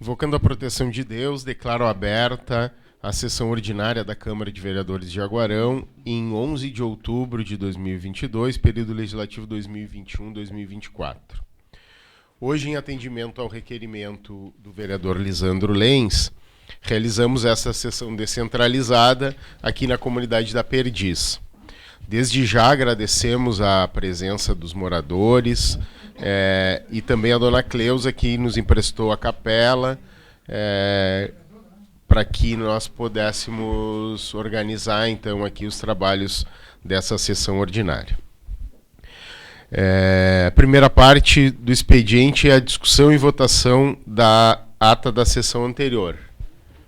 Invocando a proteção de Deus, declaro aberta a sessão ordinária da Câmara de Vereadores de Jaguarão em 11 de outubro de 2022, período legislativo 2021-2024. Hoje, em atendimento ao requerimento do vereador Lisandro Lenz, realizamos essa sessão descentralizada aqui na comunidade da Perdiz. Desde já agradecemos a presença dos moradores e também a dona Cleusa, que nos emprestou a capela para que nós pudéssemos organizar então aqui os trabalhos dessa sessão ordinária. A primeira parte do expediente é a discussão e votação da ata da sessão anterior.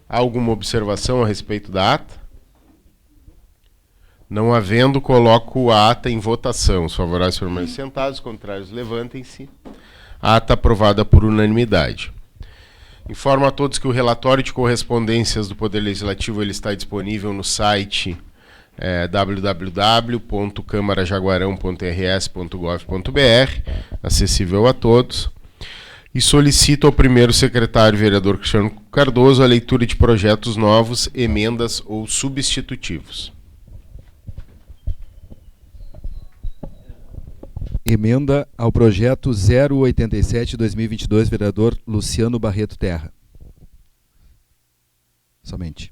Há alguma observação a respeito da ata? Não havendo, coloco a ata em votação. Os favoráveis permaneçam sentados, os contrários levantem-se. A ata aprovada por unanimidade. Informo a todos que o relatório de correspondências do Poder Legislativo ele está disponível no site www.camarajaguarão.rs.gov.br, acessível a todos. E solicito ao primeiro secretário, vereador Cristiano Cardoso, a leitura de projetos novos, emendas ou substitutivos. Emenda ao projeto 087/2022, vereador Luciano Barreto Terra. Somente.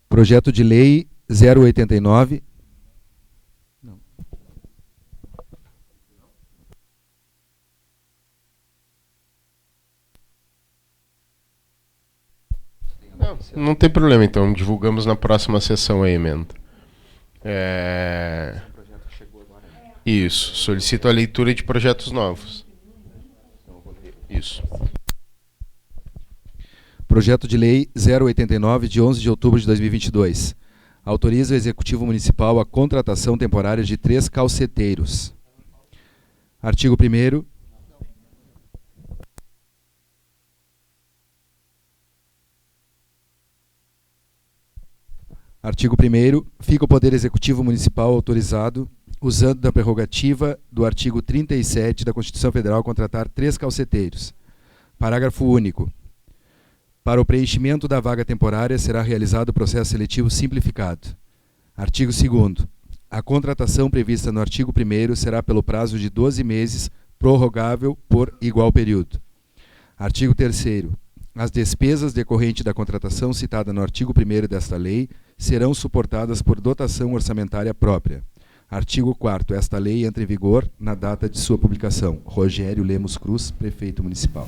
Projeto de lei 089. Não. Não tem problema, então. Divulgamos na próxima sessão a emenda. Isso. Solicito a leitura de projetos novos. Isso. Projeto de lei 089, de 11 de outubro de 2022. Autoriza o Executivo Municipal a contratação temporária de 3 calceteiros. Artigo 1º. Artigo 1º. Fica o Poder Executivo Municipal autorizado, usando da prerrogativa do artigo 37 da Constituição Federal, a contratar 3 calceteiros. Parágrafo único. Para o preenchimento da vaga temporária será realizado o processo seletivo simplificado. Artigo 2º. A contratação prevista no artigo 1º será pelo prazo de 12 meses, prorrogável por igual período. Artigo 3º. As despesas decorrentes da contratação citada no artigo 1º desta lei serão suportadas por dotação orçamentária própria. Artigo 4º. Esta lei entra em vigor na data de sua publicação. Rogério Lemos Cruz, Prefeito Municipal.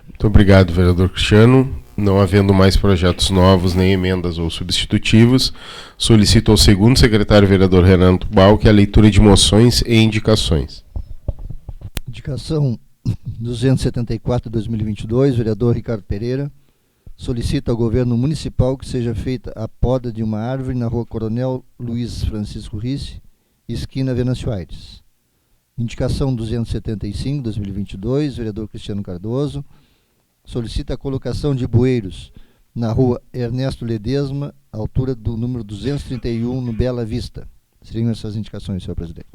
Muito obrigado, vereador Cristiano. Não havendo mais projetos novos, nem emendas ou substitutivos, solicito ao segundo secretário, vereador Renato Balck, a leitura de moções e indicações. Indicação 274/2022, vereador Ricardo Pereira. Solicita ao governo municipal que seja feita a poda de uma árvore na rua Coronel Luiz Francisco Risse, esquina Venâncio Aires. Indicação 275/2022, vereador Cristiano Cardoso. Solicita a colocação de bueiros na rua Ernesto Ledesma, altura do número 231, no Bela Vista. Seriam essas indicações, senhor presidente.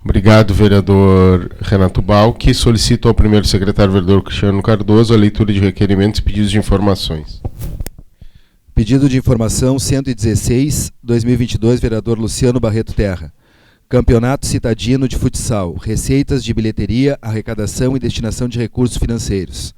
Obrigado, vereador Renato Balck. Solicito ao primeiro secretário, vereador Cristiano Cardoso, a leitura de requerimentos e pedidos de informações. Pedido de informação 116/2022, vereador Luciano Barreto Terra. Campeonato Citadino de Futsal, receitas de bilheteria, arrecadação e destinação de recursos financeiros.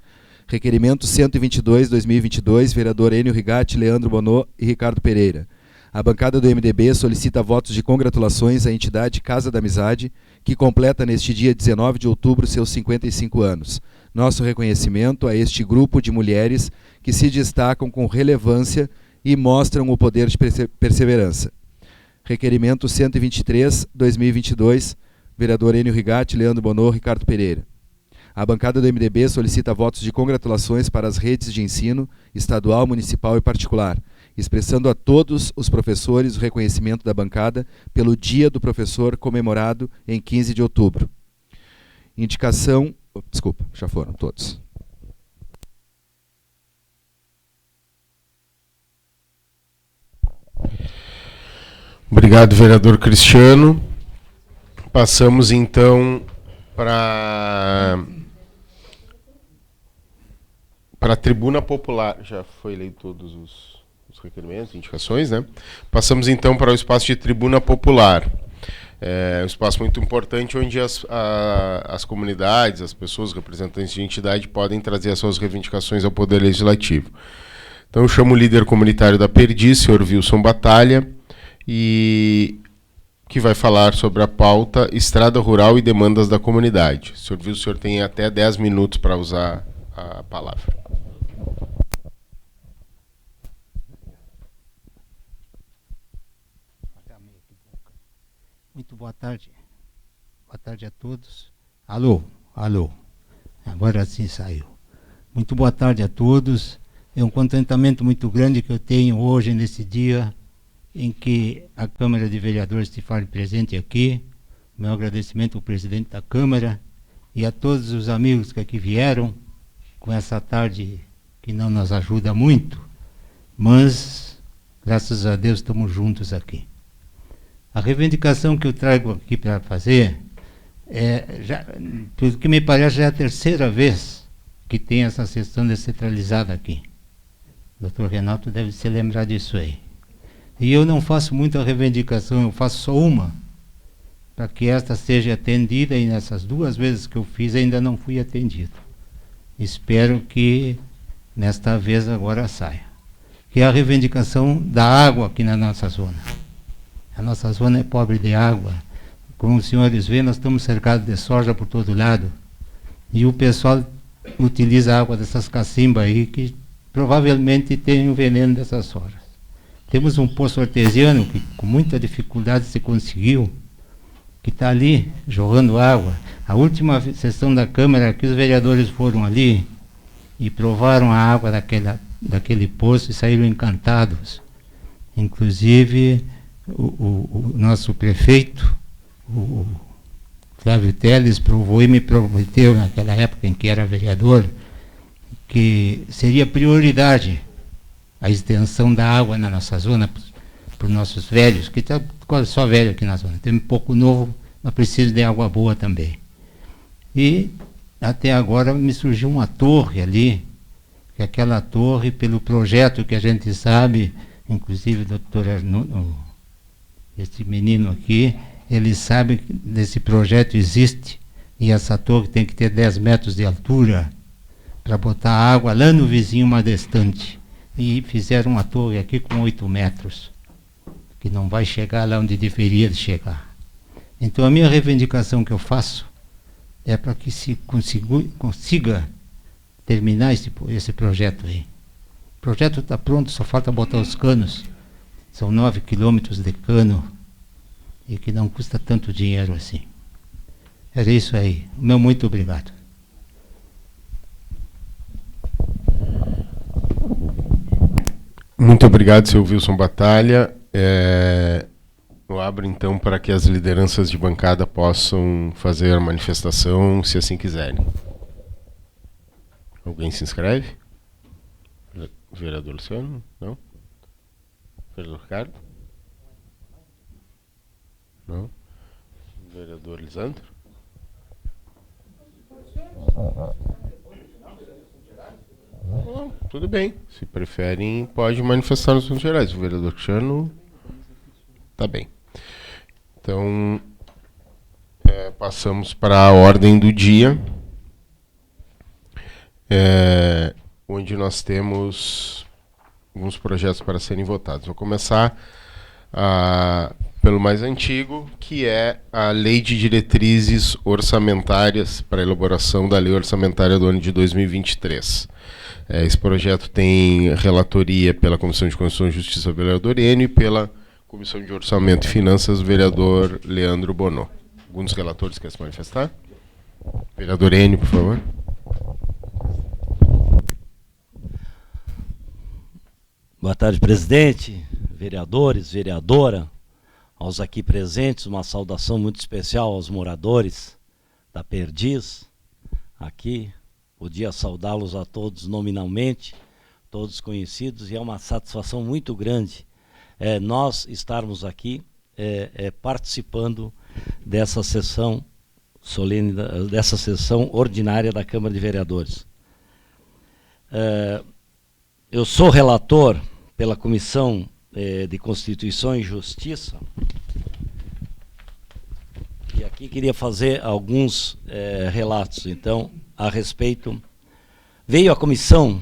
Requerimento 122/2022, vereador Enio Rigatti, Leandro Bonot e Ricardo Pereira. A bancada do MDB solicita votos de congratulações à entidade Casa da Amizade, que completa neste dia 19 de outubro seus 55 anos. Nosso reconhecimento a este grupo de mulheres que se destacam com relevância e mostram o poder de perseverança. Requerimento 123/2022, vereador Enio Rigatti, Leandro Bonot, Ricardo Pereira. A bancada do MDB solicita votos de congratulações para as redes de ensino, estadual, municipal e particular, expressando a todos os professores o reconhecimento da bancada pelo Dia do Professor comemorado em 15 de outubro. Indicação... Desculpa, já foram todos. Obrigado, vereador Cristiano. Passamos, então, para a tribuna popular. Já foi lido todos os requerimentos, indicações, né? Passamos, então, para o espaço de tribuna popular. É um espaço muito importante onde as comunidades, as pessoas, representantes de entidade, podem trazer as suas reivindicações ao Poder Legislativo. Então, eu chamo o líder comunitário da Perdiz, senhor Wilson Batalha, e que vai falar sobre a pauta Estrada Rural e Demandas da Comunidade. Senhor Wilson, o senhor tem até 10 minutos para usar a palavra. Muito boa tarde. Boa tarde a todos. Alô, alô. Agora sim saiu. Muito boa tarde a todos. É um contentamento muito grande que eu tenho hoje, nesse dia em que a Câmara de Vereadores se faz presente aqui. Meu agradecimento ao presidente da Câmara e a todos os amigos que aqui vieram com essa tarde que não nos ajuda muito, mas, graças a Deus, estamos juntos aqui. A reivindicação que eu trago aqui para fazer, pelo que me parece, já é a terceira vez que tem essa sessão descentralizada aqui. O doutor Renato deve se lembrar disso aí. E eu não faço muita reivindicação, eu faço só uma, para que esta seja atendida, e nessas 2 vezes que eu fiz ainda não fui atendido. Espero que nesta vez agora saia. Que é a reivindicação da água aqui na nossa zona. A nossa zona é pobre de água. Como os senhores veem, nós estamos cercados de soja por todo lado. E o pessoal utiliza a água dessas cacimbas aí, que provavelmente tem o veneno dessas sojas. Temos um poço artesiano que com muita dificuldade se conseguiu, que está ali jorrando água. A última sessão da Câmara, que os vereadores foram ali e provaram a água daquele poço e saíram encantados. Inclusive, o nosso prefeito, o Flávio Teles, provou e me prometeu, naquela época em que era vereador, que seria prioridade a extensão da água na nossa zona para os nossos velhos, que está quase só velho aqui na zona. Tem um pouco novo, mas precisa de água boa também. E até agora me surgiu uma torre ali, que aquela torre, pelo projeto que a gente sabe, inclusive o doutor Arnulfo, esse menino aqui, ele sabe que esse projeto existe, e essa torre tem que ter 10 metros de altura para botar água lá no vizinho mais distante. E fizeram uma torre aqui com 8 metros, que não vai chegar lá onde deveria chegar. Então a minha reivindicação que eu faço é para que se consiga terminar esse projeto aí. O projeto está pronto, só falta botar os canos. São 9 quilômetros de cano e que não custa tanto dinheiro assim. Era isso aí. Meu muito obrigado. Muito obrigado, senhor Wilson Batalha. Eu abro, então, para que as lideranças de bancada possam fazer a manifestação, se assim quiserem. Alguém se inscreve? Vereador Luciano? Não? Vereador Ricardo? Não? Vereador Lisandro? Tudo bem. Se preferem, pode manifestar nos assuntos gerais. O vereador Cristiano... Tá bem. Então, passamos para a ordem do dia, onde nós temos alguns projetos para serem votados. Vou começar pelo mais antigo, que é a Lei de Diretrizes Orçamentárias para a elaboração da Lei Orçamentária do ano de 2023. Esse projeto tem relatoria pela Comissão de Constituição e Justiça, vereador Enio, e pela Comissão de Orçamento e Finanças, vereador Leandro Bonô. Algum dos relatores quer se manifestar? Vereador Enio, por favor. Boa tarde, presidente, vereadores, vereadora, aos aqui presentes, uma saudação muito especial aos moradores da Perdiz. Aqui, podia saudá-los a todos nominalmente, todos conhecidos, e é uma satisfação muito grande nós estarmos aqui participando dessa sessão solene, dessa sessão ordinária da Câmara de Vereadores. Eu sou relator pela Comissão de Constituição e Justiça, e aqui queria fazer alguns relatos, então, a respeito. Veio à comissão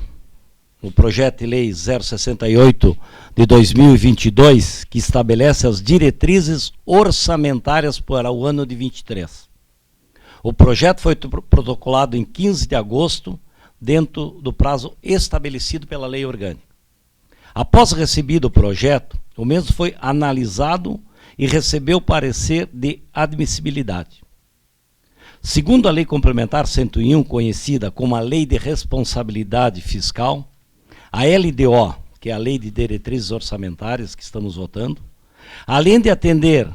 o projeto de lei 068 de 2022, que estabelece as diretrizes orçamentárias para o ano de 23. O projeto foi protocolado em 15 de agosto, dentro do prazo estabelecido pela lei orgânica. Após recebido o projeto, o mesmo foi analisado e recebeu parecer de admissibilidade. Segundo a Lei Complementar 101, conhecida como a Lei de Responsabilidade Fiscal, a LDO, que é a Lei de Diretrizes Orçamentárias que estamos votando, além de atender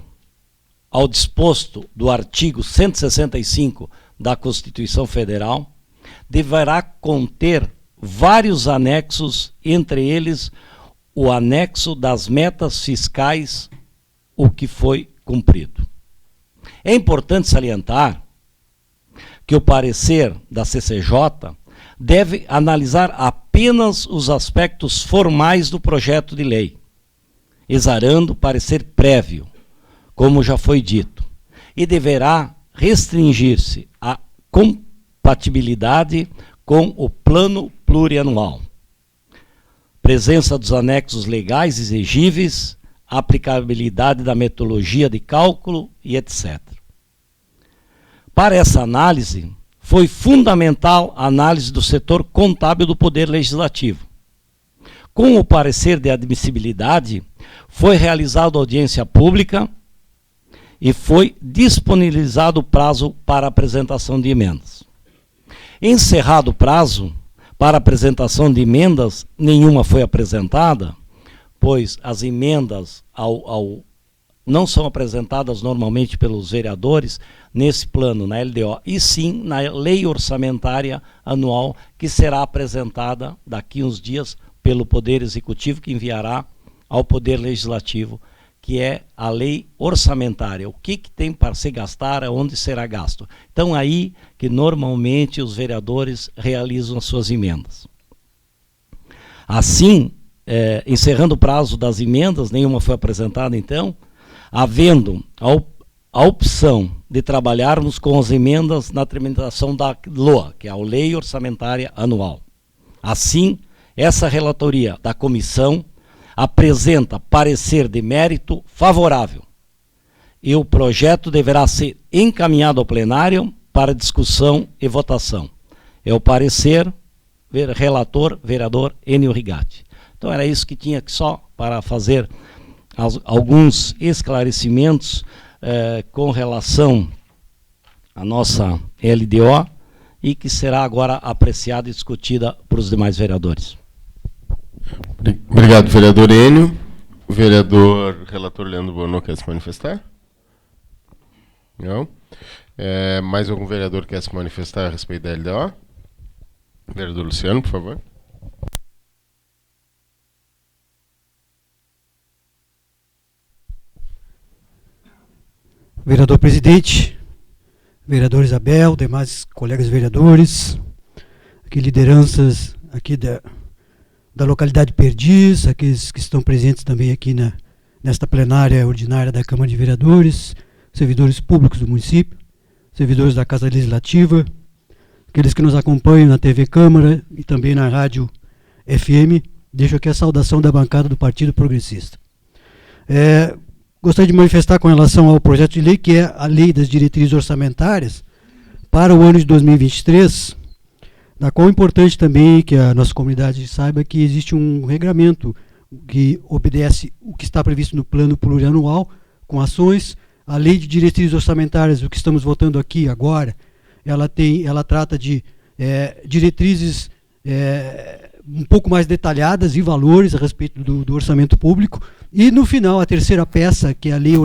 ao disposto do artigo 165 da Constituição Federal, deverá conter vários anexos, entre eles o anexo das metas fiscais, o que foi cumprido. É importante salientar que o parecer da CCJ deve analisar apenas os aspectos formais do projeto de lei, exarando parecer prévio, como já foi dito, e deverá restringir-se à compatibilidade com o plano plurianual, presença dos anexos legais exigíveis, aplicabilidade da metodologia de cálculo e etc. Para essa análise, foi fundamental a análise do setor contábil do Poder Legislativo. Com o parecer de admissibilidade, foi realizada audiência pública e foi disponibilizado o prazo para apresentação de emendas. Encerrado o prazo para apresentação de emendas, nenhuma foi apresentada, pois as emendas não são apresentadas normalmente pelos vereadores nesse plano, na LDO, e sim na Lei Orçamentária Anual, que será apresentada daqui uns dias pelo Poder Executivo, que enviará ao Poder Legislativo, que é a Lei Orçamentária. O que tem para se gastar, aonde será gasto. Então, aí que normalmente os vereadores realizam as suas emendas. Assim, encerrando o prazo das emendas, nenhuma foi apresentada, então, havendo a opção de trabalharmos com as emendas na tramitação da LOA, que é a Lei Orçamentária Anual. Assim, essa relatoria da comissão apresenta parecer de mérito favorável e o projeto deverá ser encaminhado ao plenário para discussão e votação. É o parecer, relator, vereador Enio Rigatti. Então era isso que tinha que só para fazer alguns esclarecimentos com relação à nossa LDO e que será agora apreciada e discutida por os demais vereadores. Obrigado, vereador Enio. O vereador relator Leandro Bonô quer se manifestar? Não? Mais algum vereador quer se manifestar a respeito da LDO? Vereador Luciano, por favor. Vereador presidente, vereador Isabel, demais colegas vereadores, aqui lideranças aqui da localidade Perdiz, aqueles que estão presentes também aqui nesta plenária ordinária da Câmara de Vereadores, servidores públicos do município, servidores da Casa Legislativa, aqueles que nos acompanham na TV Câmara e também na Rádio FM, deixo aqui a saudação da bancada do Partido Progressista. Gostaria de manifestar com relação ao projeto de lei, que é a Lei das Diretrizes Orçamentárias para o ano de 2023, da qual é importante também que a nossa comunidade saiba que existe um regramento que obedece o que está previsto no plano plurianual, com ações. A Lei de Diretrizes Orçamentárias, o que estamos votando aqui agora, ela trata de diretrizes um pouco mais detalhadas e valores a respeito do orçamento público. E no final, a terceira peça, que é a lei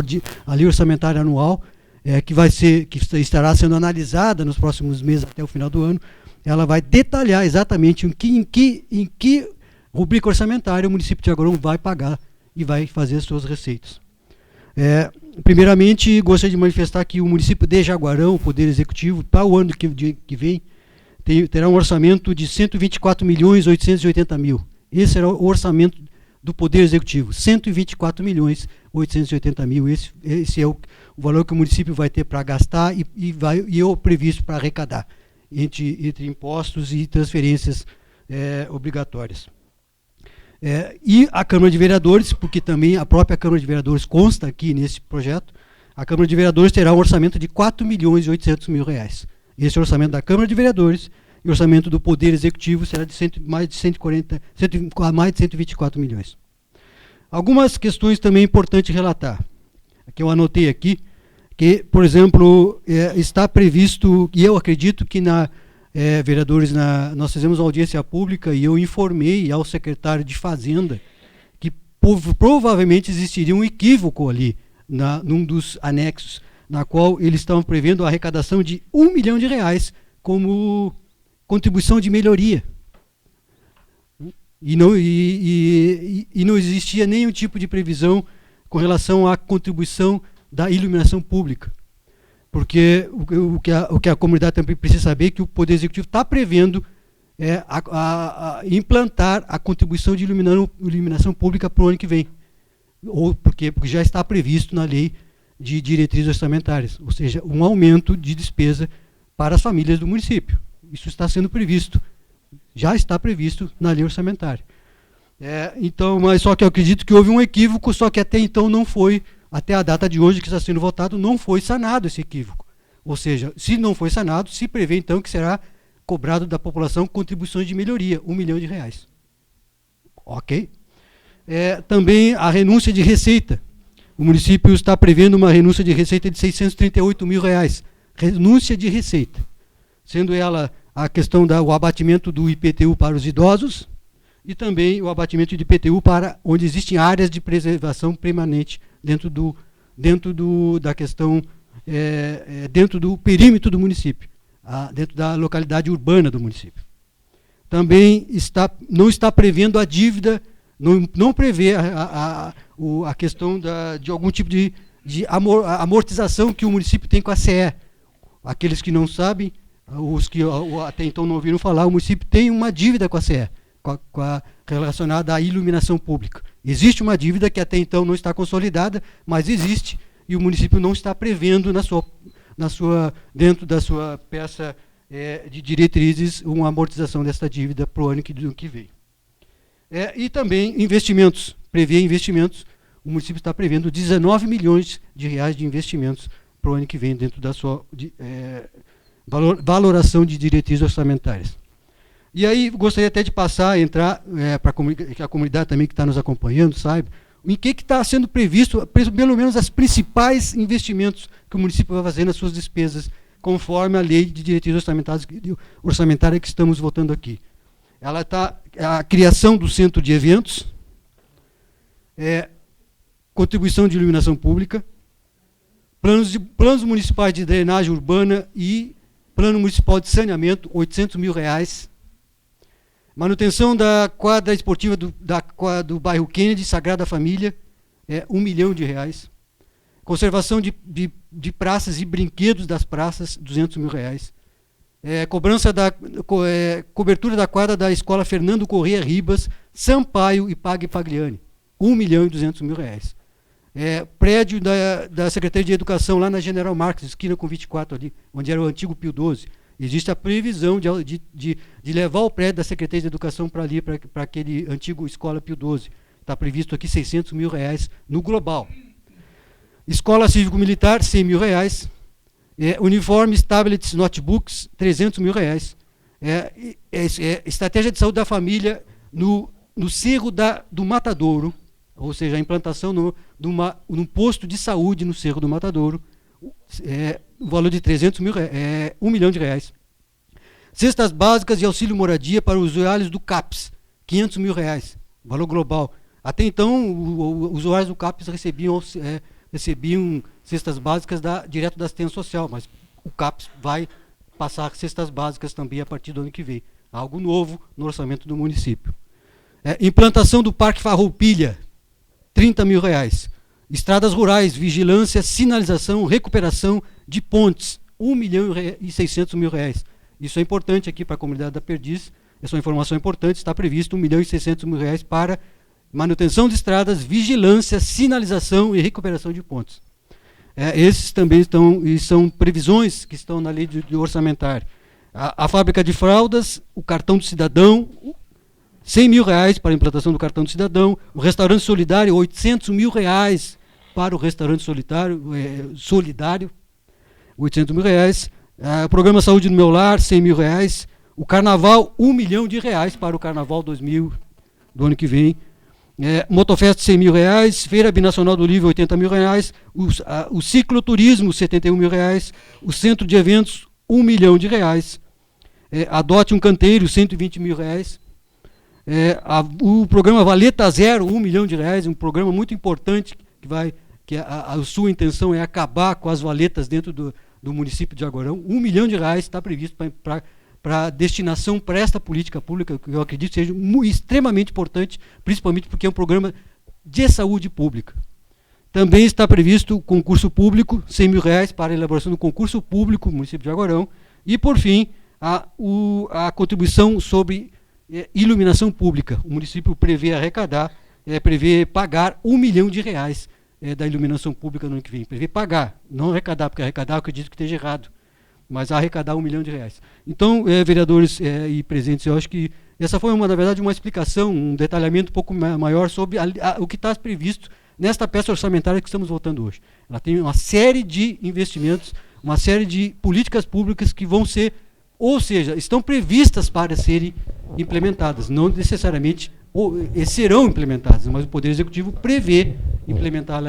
orçamentária anual, que estará sendo analisada nos próximos meses até o final do ano, ela vai detalhar exatamente em que rubrica orçamentária o município de Jaguarão vai pagar e vai fazer as suas receitas. Primeiramente, gostaria de manifestar que o município de Jaguarão, o Poder Executivo, para o ano que vem, terá um orçamento de 124.880.000. Esse será o orçamento do Poder Executivo, 124.880.000. Esse é o valor que o município vai ter para gastar e é o previsto para arrecadar, entre impostos e transferências obrigatórias. E a Câmara de Vereadores, porque também a própria Câmara de Vereadores consta aqui nesse projeto, a Câmara de Vereadores terá um orçamento de R$4.800.000. Esse é o orçamento da Câmara de Vereadores, e o orçamento do Poder Executivo será de mais de 124 milhões. Algumas questões também importantes relatar, que eu anotei aqui, que, por exemplo, está previsto, e eu acredito que vereadores, nós fizemos uma audiência pública e eu informei ao secretário de Fazenda que provavelmente existiria um equívoco ali, num dos anexos, na qual eles estavam prevendo a arrecadação de R$1 milhão como contribuição de melhoria. E não existia nenhum tipo de previsão com relação à contribuição da iluminação pública. Porque o que a comunidade também precisa saber é que o Poder Executivo está prevendo implantar a contribuição de iluminação pública para o ano que vem. Porque já está previsto na lei de diretrizes orçamentárias, ou seja, um aumento de despesa para as famílias do município. Isso está sendo previsto, já está previsto na lei orçamentária. Então, mas só que eu acredito que houve um equívoco, só que até então não foi, até a data de hoje que está sendo votado, não foi sanado esse equívoco. Ou seja, se não foi sanado, se prevê então que será cobrado da população contribuições de melhoria, R$1 milhão. Ok? Também a renúncia de receita. O município está prevendo uma renúncia de receita de R$638 mil. Renúncia de receita. Sendo ela a questão do abatimento do IPTU para os idosos e também o abatimento de IPTU para onde existem áreas de preservação permanente dentro do perímetro do município, dentro da localidade urbana do município. Também não está prevendo a dívida, não prevê a questão de algum tipo de amortização que o município tem com a CE. Aqueles que não sabem, os que até então não ouviram falar, o município tem uma dívida com a CE, relacionada à iluminação pública. Existe uma dívida que até então não está consolidada, mas existe, e o município não está prevendo dentro da sua peça de diretrizes uma amortização dessa dívida para o ano que vem. E também investimentos, prevê investimentos, o município está prevendo R$19 milhões de investimentos para o ano que vem dentro da sua valoração de diretrizes orçamentárias. E aí gostaria até de entrar para que a comunidade também que está nos acompanhando saiba em que está sendo previsto, pelo menos, os principais investimentos que o município vai fazer nas suas despesas, conforme a lei de diretrizes orçamentárias que estamos votando aqui. Ela está a criação do centro de eventos, contribuição de iluminação pública, planos municipais de drenagem urbana e plano municipal de saneamento, R$800 mil. Manutenção da quadra esportiva do bairro Kennedy, Sagrada Família, R$1 milhão. Conservação de praças e brinquedos das praças, R$200 mil. Cobertura da quadra da escola Fernando Corrêa Ribas, Sampaio e Pagliani, R$1.200.000. Prédio da Secretaria de Educação lá na General Marques, esquina com 24 ali, onde era o antigo Pio XII. Existe a previsão de levar o prédio da Secretaria de Educação para ali, para aquele antigo escola Pio XII. Está previsto aqui R$600 mil no global. Escola Cívico-Militar, R$100 mil. Uniformes, tablets, notebooks, R$300 mil. Estratégia de saúde da família no Cerro do Matadouro, ou seja, a implantação num posto de saúde no Cerro do Matadouro, o valor de R$300 mil, R$1 milhão. Cestas básicas e auxílio moradia para os usuários do CAPS, 500 mil reais, valor global. Até então, os usuários do CAPES recebiam cestas básicas direto da assistência social, mas o CAPES vai passar cestas básicas também a partir do ano que vem. Algo novo no orçamento do município. Implantação do Parque Farroupilha, 30 mil reais. Estradas rurais, vigilância, sinalização, recuperação de pontes, 1.600.000 reais. Isso é importante aqui para a comunidade da Perdiz, essa é uma informação importante, está previsto 1.600.000 reais para manutenção de estradas, vigilância, sinalização e recuperação de pontes. Esses também são previsões que estão na lei de orçamentário. A fábrica de fraldas, o cartão do cidadão, 100 mil reais para a implantação do cartão do cidadão, o restaurante solidário, 800 mil reais para o restaurante solidário, 800 mil reais, o programa Saúde no Meu Lar, 100 mil reais, o carnaval, 1 milhão de reais para o carnaval 2000 do ano que vem, Motofest, 100 mil reais, Feira Binacional do Livro, 80 mil reais, o cicloturismo, 71 mil reais, o centro de eventos, 1 milhão de reais, Adote um Canteiro, 120 mil reais, o programa Valeta Zero, 1 milhão de reais, um programa muito importante que a sua intenção é acabar com as valetas dentro do município de Jaguarão. 1 milhão de reais está previsto para destinação para esta política pública, que eu acredito seja extremamente importante, principalmente porque é um programa de saúde pública. Também está previsto o concurso público, 100 mil reais para a elaboração do concurso público no município de Jaguarão. E, por fim, a contribuição sobre iluminação pública. O município prevê pagar 1 milhão de reais da iluminação pública no ano que vem. Prevê pagar, não arrecadar, porque arrecadar eu acredito que esteja errado, mas arrecadar 1 milhão de reais. Então, vereadores e presentes, eu acho que essa foi, na verdade, uma explicação, um detalhamento um pouco maior sobre o que está previsto nesta peça orçamentária que estamos votando hoje. Ela tem uma série de investimentos, uma série de políticas públicas que vão ser, ou seja, estão previstas para serem implementadas, não necessariamente serão implementadas, mas o Poder Executivo prevê implementar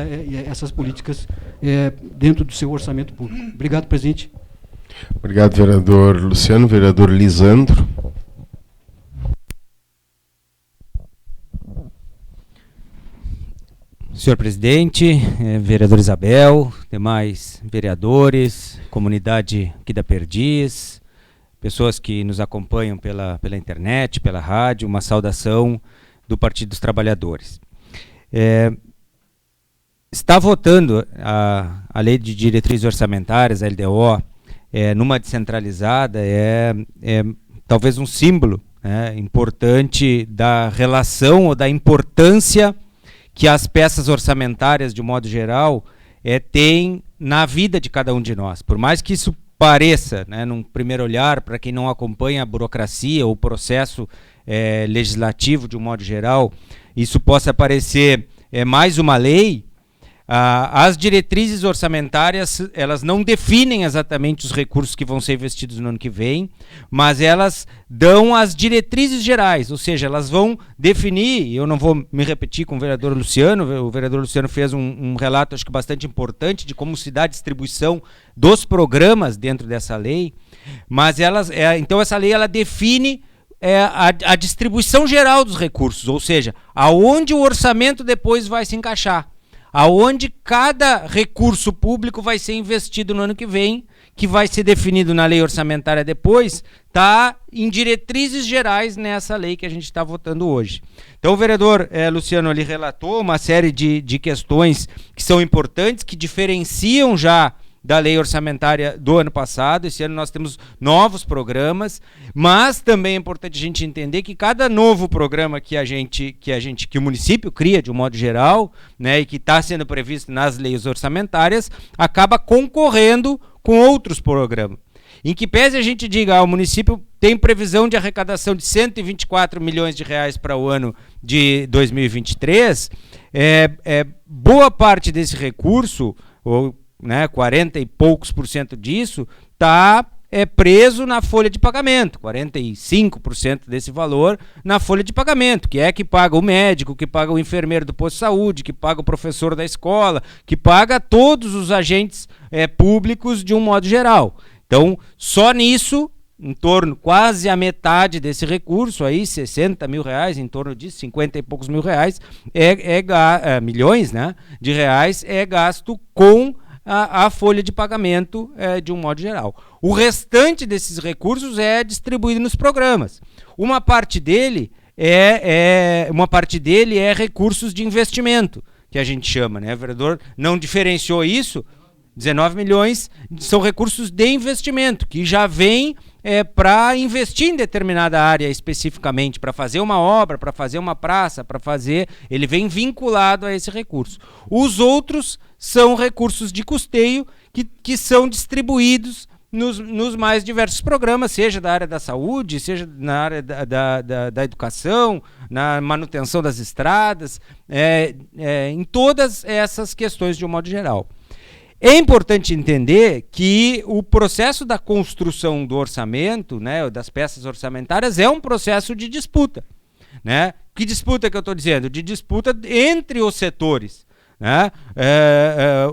essas políticas dentro do seu orçamento público. Obrigado, presidente. Obrigado, vereador Luciano. Vereador Lisandro. Senhor presidente, vereador Isabel, demais vereadores, comunidade aqui da Perdiz, pessoas que nos acompanham pela internet, pela rádio, uma saudação do Partido dos Trabalhadores. Está votando a Lei de Diretrizes Orçamentárias, a LDO, numa descentralizada, talvez um símbolo importante da relação ou da importância que as peças orçamentárias, de modo geral, têm na vida de cada um de nós. Por mais que isso pareça, num primeiro olhar, para quem não acompanha a burocracia ou o processo legislativo de um modo geral, isso possa parecer mais uma lei, as diretrizes orçamentárias, elas não definem exatamente os recursos que vão ser investidos no ano que vem, mas elas dão as diretrizes gerais, ou seja, elas vão definir, eu não vou me repetir com o vereador Luciano fez um relato, acho que bastante importante, de como se dá a distribuição dos programas dentro dessa lei, mas então essa lei ela define a distribuição geral dos recursos, ou seja, aonde o orçamento depois vai se encaixar, aonde cada recurso público vai ser investido no ano que vem, que vai ser definido na lei orçamentária depois, está em diretrizes gerais nessa lei que a gente está votando hoje. Então o vereador Luciano ali relatou uma série de questões que são importantes, que diferenciam já da lei orçamentária do ano passado. Esse ano nós temos novos programas, mas também é importante a gente entender que cada novo programa que o município cria, de um modo geral, e que está sendo previsto nas leis orçamentárias, acaba concorrendo com outros programas. Em que pese a gente diga, o município tem previsão de arrecadação de 124 milhões de reais para o ano de 2023, boa parte desse recurso, 40 e poucos % disso, está preso na folha de pagamento, 45% desse valor na folha de pagamento, que paga o médico, que paga o enfermeiro do posto de saúde, que paga o professor da escola, que paga todos os agentes públicos de um modo geral. Então, só nisso em torno, quase a metade desse recurso, aí, 60 mil reais, em torno de 50 e poucos mil reais, milhões, né, de reais, é gasto com a folha de pagamento de um modo geral. O restante desses recursos é distribuído nos programas. Uma parte dele é recursos de investimento, que a gente chama, né? O vereador não diferenciou isso. 19 milhões são recursos de investimento, que já vem para investir em determinada área especificamente, para fazer uma obra, para fazer uma praça, ele vem vinculado a esse recurso. Os outros são recursos de custeio que são distribuídos nos mais diversos programas, seja da área da saúde, seja na área da educação, na manutenção das estradas, em todas essas questões de um modo geral. É importante entender que o processo da construção do orçamento, né, das peças orçamentárias, é um processo de disputa. Né? Que disputa que eu estou dizendo? De disputa entre os setores. Né?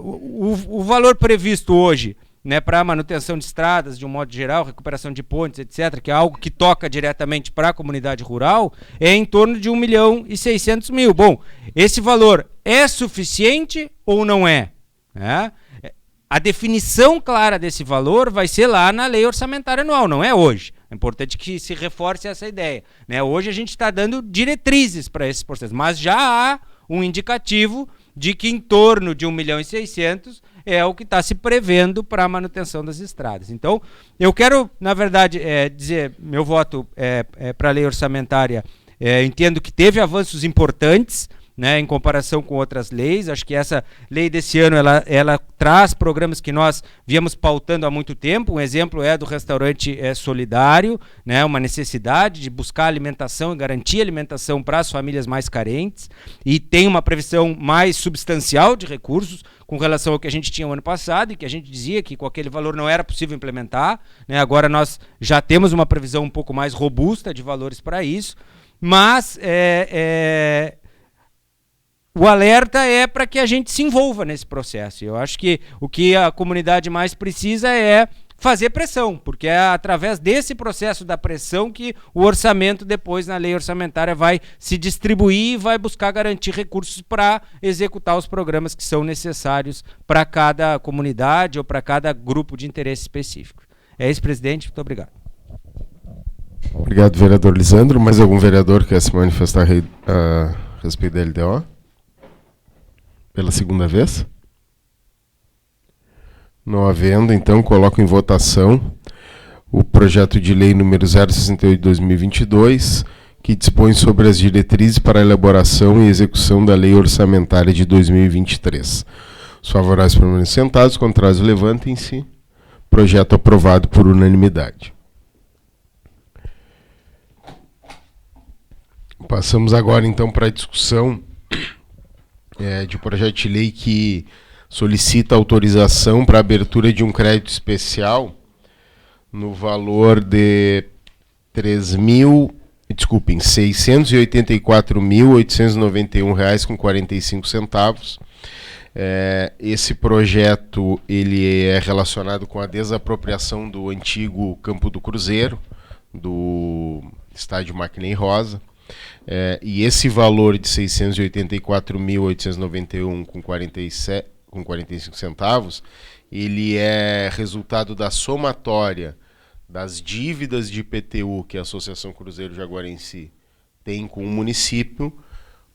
O valor previsto hoje, né, para a manutenção de estradas, de um modo geral, recuperação de pontes, etc., que é algo que toca diretamente para a comunidade rural, é em torno de 1.600.000. Bom, esse valor é suficiente ou não é? A definição clara desse valor vai ser lá na lei orçamentária anual, não é hoje. É importante que se reforce essa ideia. Né? Hoje a gente está dando diretrizes para esses processos, mas já há um indicativo de que em torno de 1.600.000 é o que está se prevendo para a manutenção das estradas. Então, eu quero, na verdade, dizer, meu voto para a lei orçamentária, entendo que teve avanços importantes, né, em comparação com outras leis. Acho que essa lei desse ano ela traz programas que nós viemos pautando há muito tempo. Um exemplo é do restaurante solidário, né, uma necessidade de buscar alimentação e garantir alimentação para as famílias mais carentes, e tem uma previsão mais substancial de recursos com relação ao que a gente tinha no ano passado, e que a gente dizia que com aquele valor não era possível implementar. Né, agora nós já temos uma previsão um pouco mais robusta de valores para isso, mas o alerta é para que a gente se envolva nesse processo. Eu acho que o que a comunidade mais precisa é fazer pressão, porque é através desse processo da pressão que o orçamento depois na lei orçamentária vai se distribuir e vai buscar garantir recursos para executar os programas que são necessários para cada comunidade ou para cada grupo de interesse específico. É isso, presidente. Muito obrigado. Obrigado, vereador Lisandro. Mais algum vereador quer se manifestar a respeito da LDO? Pela segunda vez? Não havendo, então, coloco em votação o projeto de lei número 068/2022, que dispõe sobre as diretrizes para a elaboração e execução da lei orçamentária de 2023. Os favoráveis permanecem sentados, contrários levantem-se. Projeto aprovado por unanimidade. Passamos agora, então, para a discussão de projeto de lei que solicita autorização para a abertura de um crédito especial no valor de R$ 684.891,45. Esse projeto ele é relacionado com a desapropriação do antigo Campo do Cruzeiro, do estádio Maquinei Rosa. E esse valor de R$ 684.891,45, ele é resultado da somatória das dívidas de IPTU que a Associação Cruzeiro Jaguarense tem com o município,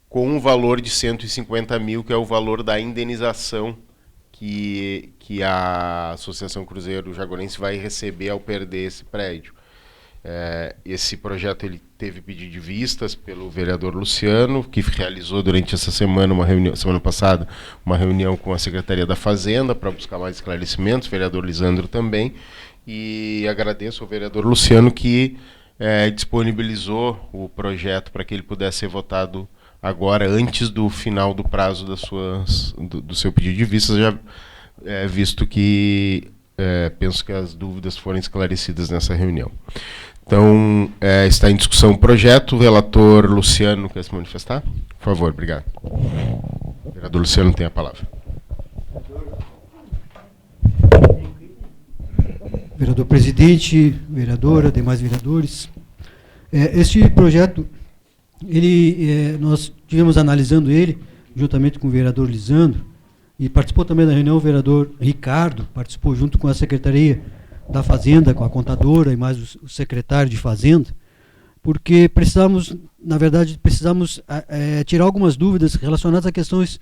com um valor de 150 mil, que é o valor da indenização que a Associação Cruzeiro Jaguarense vai receber ao perder esse prédio. Esse projeto ele teve pedido de vistas pelo vereador Luciano, que realizou durante essa semana semana passada, uma reunião com a Secretaria da Fazenda para buscar mais esclarecimentos, o vereador Lisandro também, e agradeço ao vereador Luciano que disponibilizou o projeto para que ele pudesse ser votado agora, antes do final do prazo do seu pedido de vistas, já visto que penso que as dúvidas foram esclarecidas nessa reunião. Então, está em discussão o projeto. O relator Luciano quer se manifestar? Por favor, obrigado. O vereador Luciano tem a palavra. vereador presidente, vereadora, demais vereadores. Este projeto, nós tivemos analisando ele, juntamente com o vereador Lisandro, e participou também da reunião o vereador Ricardo, participou junto com a Secretaria da Fazenda, com a contadora e mais o secretário de Fazenda, porque precisamos tirar algumas dúvidas relacionadas a questões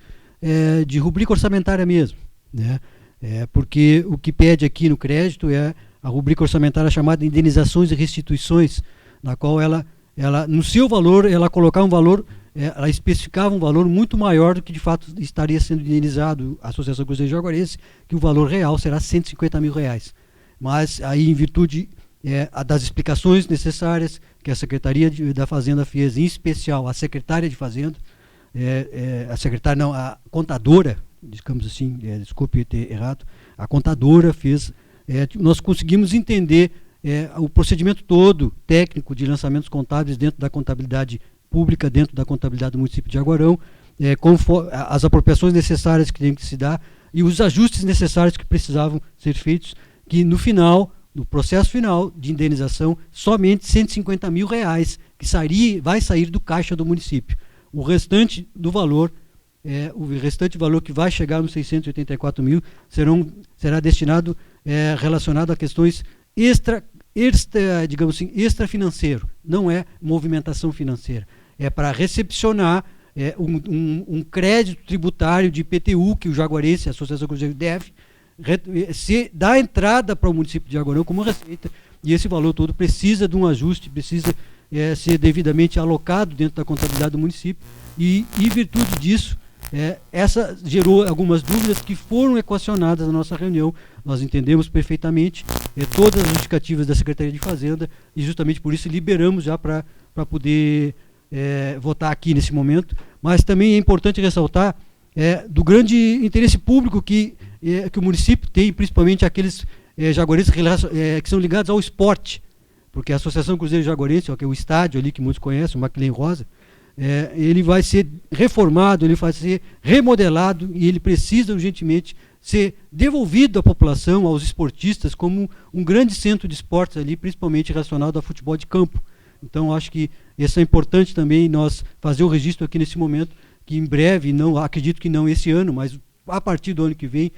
de rubrica orçamentária mesmo, né? Porque o que pede aqui no crédito é a rubrica orçamentária chamada indenizações e restituições, na qual ela no seu valor, ela colocava um valor, ela especificava um valor muito maior do que de fato estaria sendo indenizado a Associação Cruzeiro Jaguarense, que o valor real será R$150 mil. Mas aí, em virtude das explicações necessárias que a Secretaria da Fazenda fez, em especial a secretária de Fazenda, a contadora, digamos assim, desculpe ter errado, a contadora fez, nós conseguimos entender o procedimento todo técnico de lançamentos contábeis dentro da contabilidade pública, dentro da contabilidade do município de Jaguarão, as apropriações necessárias que tem que se dar e os ajustes necessários que precisavam ser feitos, que no final, no processo final de indenização, somente R$150 mil que vai sair do caixa do município. O restante do valor, que vai chegar nos 684 mil, será destinado, relacionado a questões digamos assim, extrafinanceiro, não é movimentação financeira. É para recepcionar um crédito tributário de IPTU que o Jaguarense, a Associação Cruzeiro, deve dar entrada para o município de Jaguarão como receita, e esse valor todo precisa de um ajuste, precisa ser devidamente alocado dentro da contabilidade do município, e em virtude disso, essa gerou algumas dúvidas que foram equacionadas na nossa reunião. Nós entendemos perfeitamente todas as justificativas da Secretaria de Fazenda, e justamente por isso liberamos já para poder votar aqui nesse momento. Mas também é importante ressaltar do grande interesse público que o município tem, principalmente aqueles jaguarenses que são ligados ao esporte, porque a Associação Cruzeiro Jaguarense, que é o estádio ali que muitos conhecem, o Maclean Rosa, ele vai ser reformado, ele vai ser remodelado, e ele precisa urgentemente ser devolvido à população, aos esportistas, como um grande centro de esportes ali, principalmente relacionado ao futebol de campo. Então, acho que isso é importante também nós fazer o registro aqui nesse momento, que em breve, acredito que não esse ano, mas a partir do ano que vem,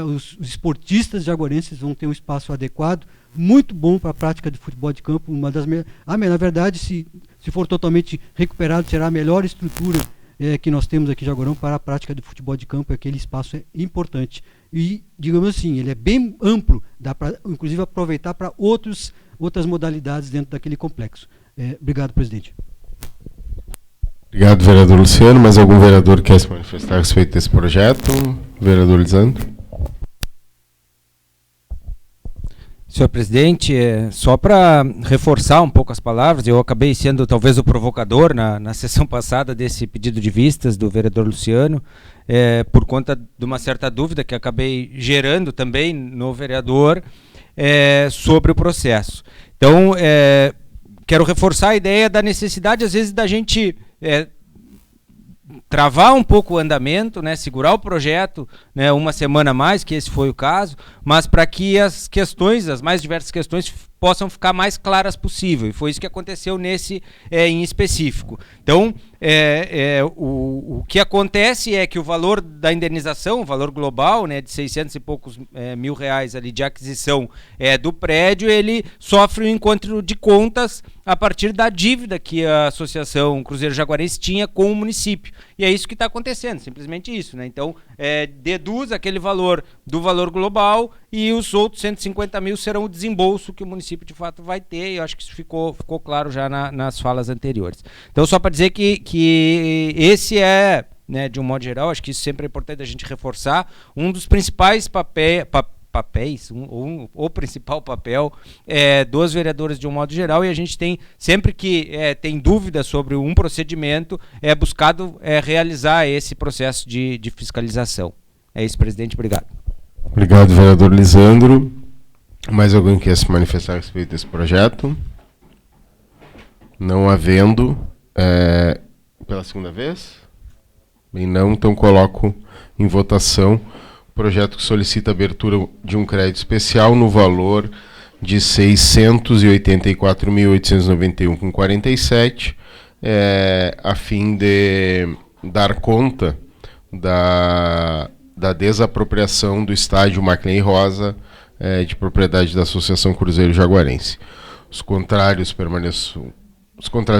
os esportistas jaguarenses vão ter um espaço adequado, muito bom para a prática de futebol de campo. Na verdade, se for totalmente recuperado, será a melhor estrutura que nós temos aqui em Jaguarão para a prática de futebol de campo. Aquele espaço é importante. E, digamos assim, ele é bem amplo, dá para, inclusive, aproveitar para outras modalidades dentro daquele complexo. Obrigado, presidente. Obrigado, vereador Luciano. Mais algum vereador quer se manifestar a respeito desse projeto? Vereador Lisandro. Senhor presidente, só para reforçar um pouco as palavras, eu acabei sendo talvez o provocador na sessão passada desse pedido de vistas do vereador Luciano, por conta de uma certa dúvida que acabei gerando também no vereador sobre o processo. Então, quero reforçar a ideia da necessidade, às vezes, da gente travar um pouco o andamento, né, segurar o projeto, né, uma semana a mais, que esse foi o caso, mas para que as questões, as mais diversas questões, possam ficar mais claras possível. E foi isso que aconteceu nesse em específico. Então, o que acontece é que o valor da indenização, o valor global, né, de 600 e poucos mil reais ali de aquisição do prédio, ele sofre um encontro de contas a partir da dívida que a Associação Cruzeiro Jaguarense tinha com o município. E é isso que está acontecendo, simplesmente isso, né? Então, deduz aquele valor do valor global e os outros 150 mil serão o desembolso que o município de fato vai ter, e eu acho que isso ficou claro já nas falas anteriores. Então, só para dizer que esse né, de um modo geral, acho que isso sempre é importante a gente reforçar, um dos principais papéis, o principal papel dos vereadores de um modo geral, e a gente tem, sempre que tem dúvida sobre um procedimento, buscado realizar esse processo de fiscalização. É isso, presidente, obrigado. Obrigado, vereador Lisandro. Mais alguém quer se manifestar a respeito desse projeto? Não havendo, pela segunda vez? Bem, não, então coloco em votação o projeto que solicita a abertura de um crédito especial no valor de 684.891,47, a fim de dar conta da desapropriação do estádio Maclen Rosa, de propriedade da Associação Cruzeiro Jaguarense. Os contrários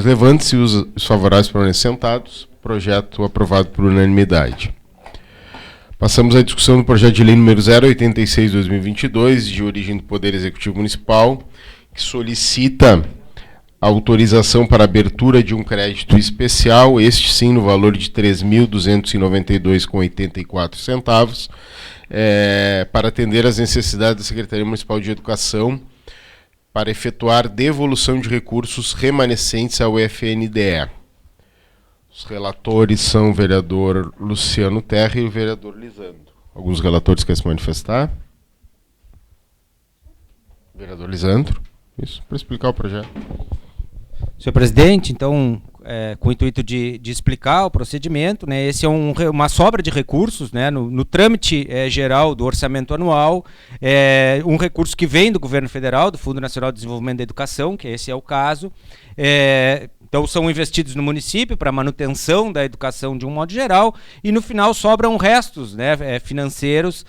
levantam-se e os favoráveis permanecem sentados. Projeto aprovado por unanimidade. Passamos à discussão do projeto de lei número 086/2022, de origem do Poder Executivo Municipal, que solicita autorização para abertura de um crédito especial, este sim no valor de R$ 3.292,84, para atender às necessidades da Secretaria Municipal de Educação, para efetuar devolução de recursos remanescentes ao FNDE. Os relatores são o vereador Luciano Terra e o vereador Lisandro. Alguns relatores querem se manifestar? Vereador Lisandro, isso, para explicar o projeto. Senhor presidente, então, com o intuito de explicar o procedimento, né, esse é uma sobra de recursos, né, no trâmite geral do orçamento anual, um recurso que vem do governo federal, do Fundo Nacional de Desenvolvimento da Educação, que esse é o caso, então são investidos no município para manutenção da educação de um modo geral, e no final sobram restos, né, financeiros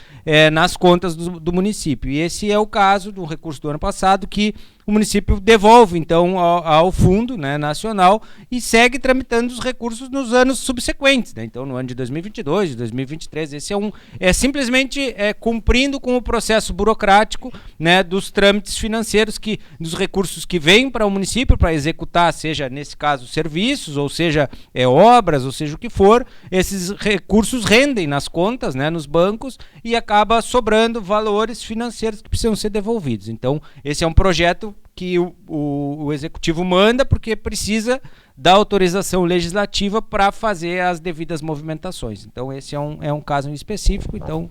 nas contas do município. E esse é o caso do recurso do ano passado, que o município devolve então ao Fundo, né, Nacional, e segue tramitando os recursos nos anos subsequentes, né? Então no ano de 2022, de 2023, esse é simplesmente cumprindo com o processo burocrático, né, dos trâmites financeiros, dos recursos que vêm para o município para executar, seja nesse caso serviços, ou seja obras, ou seja o que for. Esses recursos rendem nas contas, né, nos bancos, e acaba sobrando valores financeiros que precisam ser devolvidos. Então esse é um projeto que o Executivo manda porque precisa da autorização legislativa para fazer as devidas movimentações. Então esse é um caso em específico, então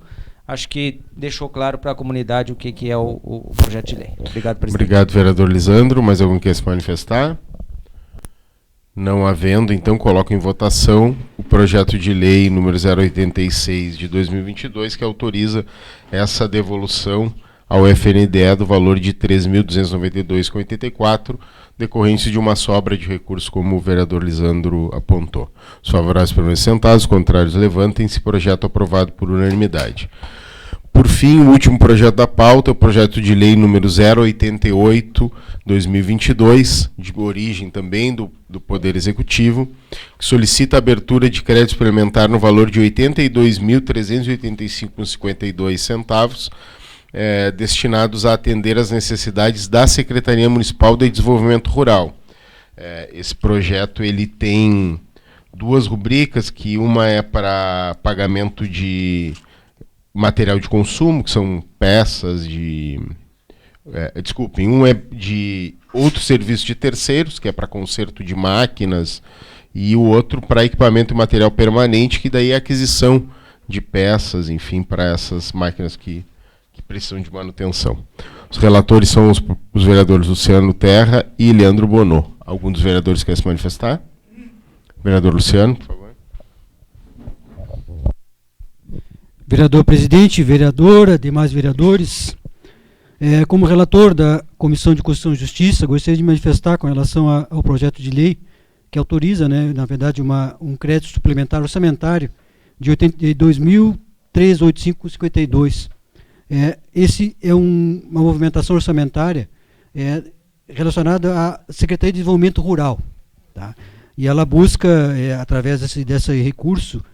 acho que deixou claro para a comunidade o que é o projeto de lei. Obrigado, presidente. Obrigado, vereador Lisandro. Mais alguém quer se manifestar? Não havendo, então coloco em votação o projeto de lei número 086 de 2022, que autoriza essa devolução ao FNDE do valor de R$ 3.292,84, decorrência de uma sobra de recursos, como o vereador Lisandro apontou. Os favoráveis permanecem sentados, os contrários levantem-se. Projeto aprovado por unanimidade. Por fim, o último projeto da pauta é o projeto de lei número 088/2022, de origem também do Poder Executivo, que solicita a abertura de crédito suplementar no valor de R$ 82.385,52, destinados a atender às necessidades da Secretaria Municipal de Desenvolvimento Rural. Esse projeto ele tem duas rubricas, que uma é para pagamento de material de consumo, que são peças de... um é de outros serviços de terceiros, que é para conserto de máquinas, e o outro para equipamento e material permanente, que daí é aquisição de peças, enfim, para essas máquinas que precisam de manutenção. Os relatores são os vereadores Luciano Terra e Leandro Bonô. Algum dos vereadores quer se manifestar? Vereador Luciano, por favor. Vereador presidente, vereadora, demais vereadores, como relator da Comissão de Constituição e Justiça, gostaria de manifestar com relação ao projeto de lei que autoriza, né, na verdade, um crédito suplementar orçamentário de R$ 82.385,52. Esse é uma movimentação orçamentária relacionada à Secretaria de Desenvolvimento Rural, tá? E ela busca, através desse recurso,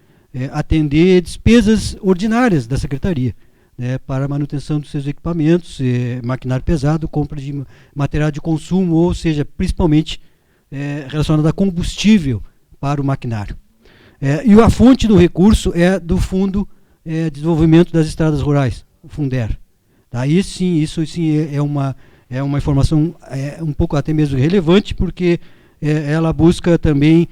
atender despesas ordinárias da Secretaria, né, para a manutenção dos seus equipamentos, maquinário pesado, compra de material de consumo, ou seja, principalmente relacionado a combustível para o maquinário. E a fonte do recurso é do Fundo de Desenvolvimento das Estradas Rurais, o Funder. Daí sim, isso sim é uma informação um pouco até mesmo relevante, porque ela busca também,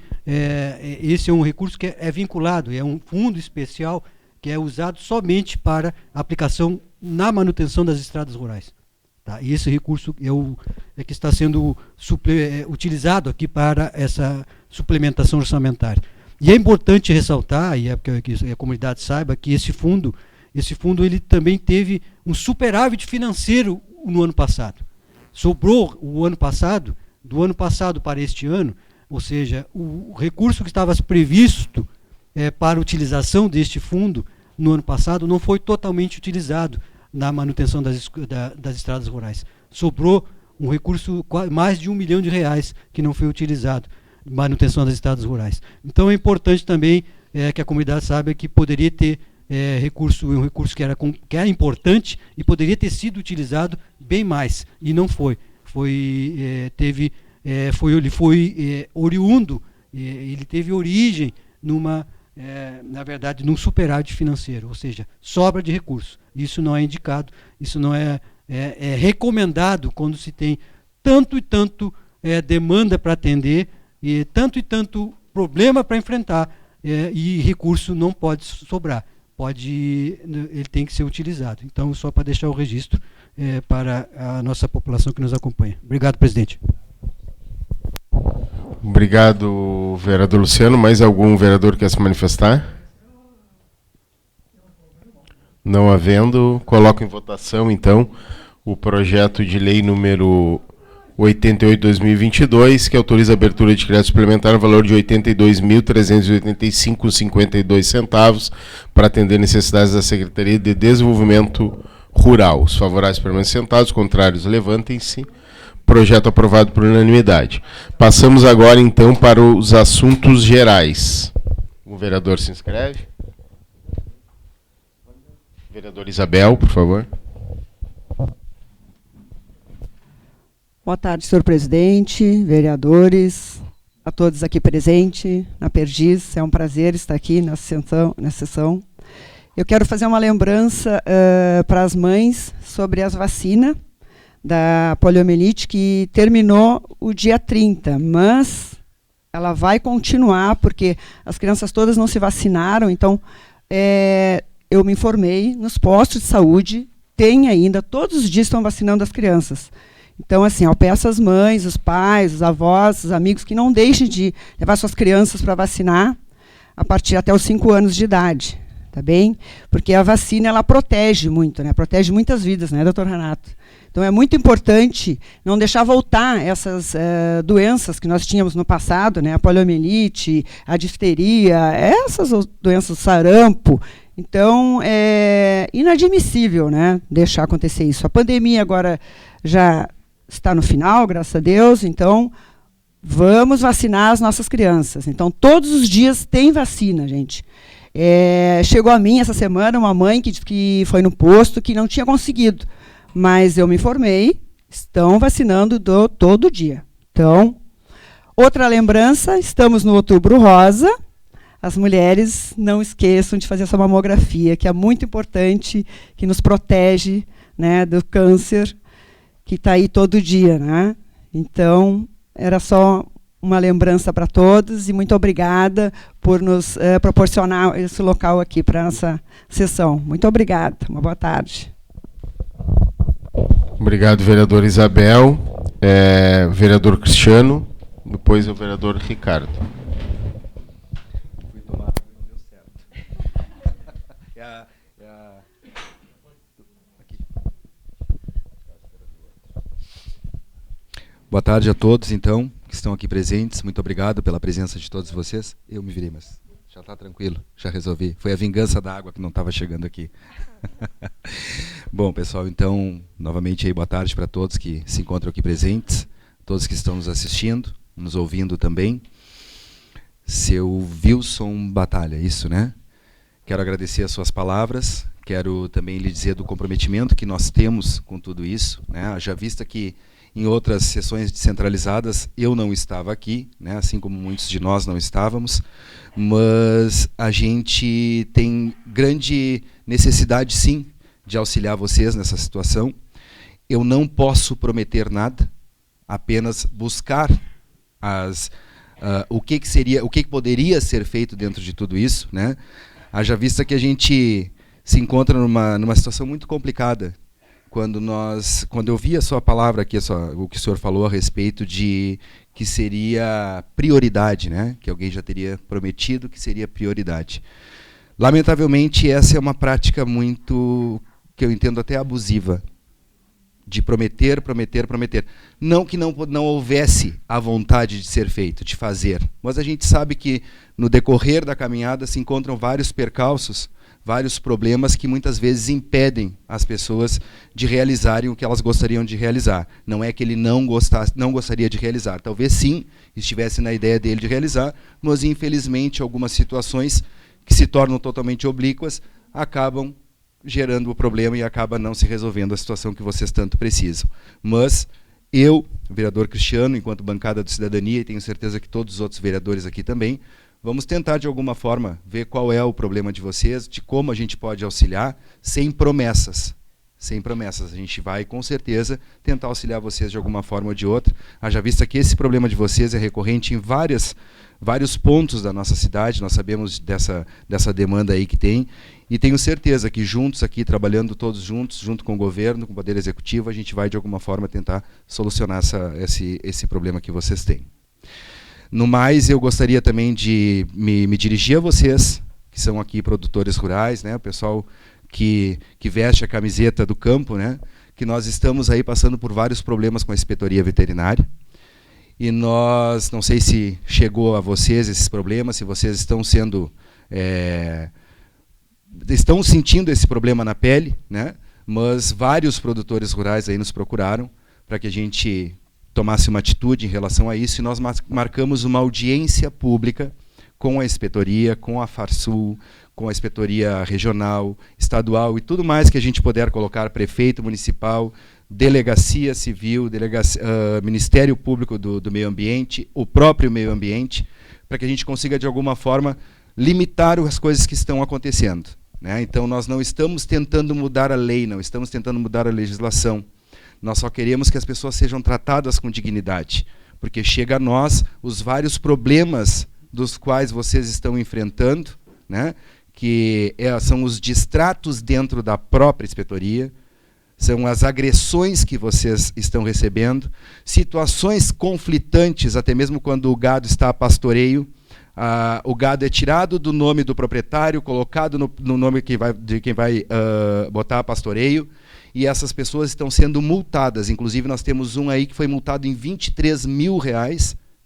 esse é um recurso que é vinculado, é um fundo especial que é usado somente para aplicação na manutenção das estradas rurais. Tá? E esse recurso é que está sendo utilizado aqui para essa suplementação orçamentária. E é importante ressaltar, e que a comunidade saiba, que esse fundo ele também teve um superávit financeiro no ano passado. Sobrou o ano passado, do ano passado para este ano, ou seja, o recurso que estava previsto para a utilização deste fundo no ano passado não foi totalmente utilizado na manutenção das estradas rurais. Sobrou um recurso, mais de R$1 milhão que não foi utilizado na manutenção das estradas rurais. Então é importante também que a comunidade saiba que poderia ter um recurso que era importante e poderia ter sido utilizado bem mais, e não foi. Ele foi oriundo, ele teve origem na verdade, num superávit financeiro, ou seja, sobra de recursos. Isso não é indicado, isso não é recomendado quando se tem tanto e tanto demanda para atender, e tanto problema para enfrentar, e recurso não pode sobrar. Ele tem que ser utilizado. Então, só para deixar o registro para a nossa população que nos acompanha. Obrigado, presidente. Obrigado, vereador Luciano. Mais algum vereador quer se manifestar? Não havendo, coloco em votação, então, o projeto de lei número 88/2022, que autoriza a abertura de crédito suplementar no valor de R$ 82.385,52 para atender necessidades da Secretaria de Desenvolvimento Rural. Os favoráveis permanecem sentados, os contrários levantem-se. Projeto aprovado por unanimidade. Passamos agora, então, para os assuntos gerais. O vereador se inscreve. Vereador Isabel, por favor. Boa tarde, senhor presidente, vereadores, a todos aqui presentes na Perdiz. É um prazer estar aqui nessa sessão. Eu quero fazer uma lembrança para as mães sobre as vacinas da poliomielite, que terminou o dia 30, mas ela vai continuar, porque as crianças todas não se vacinaram. Então, eu me informei, nos postos de saúde, tem ainda, todos os dias estão vacinando as crianças. Então, assim, eu peço às mães, os pais, os avós, os amigos, que não deixem de levar suas crianças para vacinar a partir até os 5 anos de idade, tá bem? Porque a vacina, ela protege muito, né? Protege muitas vidas, né, doutor Renato? Então, é muito importante não deixar voltar essas doenças que nós tínhamos no passado, né? A poliomielite, a difteria, essas doenças, sarampo. Então, é inadmissível, né, deixar acontecer isso. A pandemia agora já está no final, graças a Deus, então vamos vacinar as nossas crianças. Então, todos os dias tem vacina, gente. Chegou a mim essa semana uma mãe que foi no posto que não tinha conseguido, mas eu me informei, estão vacinando todo dia. Então, outra lembrança, estamos no Outubro Rosa. As mulheres não esqueçam de fazer essa mamografia, que é muito importante, que nos protege, né, do câncer, que está aí todo dia, né? Então, era só uma lembrança para todos, e muito obrigada por nos proporcionar esse local aqui para essa sessão. Muito obrigada. Uma boa tarde. Obrigado, vereador Isabel. Vereador Cristiano, depois o vereador Ricardo. Boa tarde a todos, então, que estão aqui presentes. Muito obrigado pela presença de todos vocês. Eu me virei, mas já está tranquilo, já resolvi. Foi a vingança da água que não estava chegando aqui. Bom, pessoal, então, novamente aí, boa tarde para todos que se encontram aqui presentes, todos que estão nos assistindo, nos ouvindo também. Seu Wilson Batalha, isso, né? Quero agradecer as suas palavras, quero também lhe dizer do comprometimento que nós temos com tudo isso, né? Já vista que em outras sessões descentralizadas eu não estava aqui, né, assim como muitos de nós não estávamos, mas a gente tem grande necessidade, sim, de auxiliar vocês nessa situação. Eu não posso prometer nada, apenas buscar o que poderia ser feito dentro de tudo isso, né? Haja vista que a gente se encontra numa situação muito complicada. Quando eu vi a sua palavra aqui, o que o senhor falou a respeito de que seria prioridade, né? Que alguém já teria prometido que seria prioridade. Lamentavelmente, essa é uma prática muito, que eu entendo até abusiva, de prometer. Não que não houvesse a vontade de ser feito, de fazer, mas a gente sabe que no decorrer da caminhada se encontram vários percalços, vários problemas que muitas vezes impedem as pessoas de realizarem o que elas gostariam de realizar. Não é que ele não gostaria de realizar, talvez sim estivesse na ideia dele de realizar, mas infelizmente algumas situações que se tornam totalmente oblíquas acabam gerando o problema e acaba não se resolvendo a situação que vocês tanto precisam. Mas eu, vereador Cristiano, enquanto bancada do Cidadania, e tenho certeza que todos os outros vereadores aqui também, vamos tentar de alguma forma ver qual é o problema de vocês, de como a gente pode auxiliar, sem promessas. Sem promessas. A gente vai, com certeza, tentar auxiliar vocês de alguma forma ou de outra. Haja vista que esse problema de vocês é recorrente em vários pontos da nossa cidade, nós sabemos dessa demanda aí que tem, e tenho certeza que juntos aqui, trabalhando todos juntos, junto com o governo, com o Poder Executivo, a gente vai de alguma forma tentar solucionar esse problema que vocês têm. No mais, eu gostaria também de me dirigir a vocês, que são aqui produtores rurais, né, o pessoal que veste a camiseta do campo, né, que nós estamos aí passando por vários problemas com a inspetoria veterinária. E nós, não sei se chegou a vocês esses problemas, se vocês estão estão sentindo esse problema na pele, né? Mas vários produtores rurais aí nos procuraram para que a gente tomasse uma atitude em relação a isso, e nós marcamos uma audiência pública com a inspetoria, com a Farsul, com a inspetoria regional, estadual e tudo mais que a gente puder colocar, prefeito municipal, delegacia civil, Ministério Público do Meio Ambiente, o próprio meio ambiente, para que a gente consiga, de alguma forma, limitar as coisas que estão acontecendo, né? Então, nós não estamos tentando mudar a lei, não estamos tentando mudar a legislação. Nós só queremos que as pessoas sejam tratadas com dignidade, porque chega a nós os vários problemas dos quais vocês estão enfrentando, né? Que são os distratos dentro da própria inspetoria, são as agressões que vocês estão recebendo, situações conflitantes, até mesmo quando o gado está a pastoreio, o gado é tirado do nome do proprietário, colocado no nome de quem vai botar a pastoreio, e essas pessoas estão sendo multadas. Inclusive, nós temos um aí que foi multado em R$23 mil,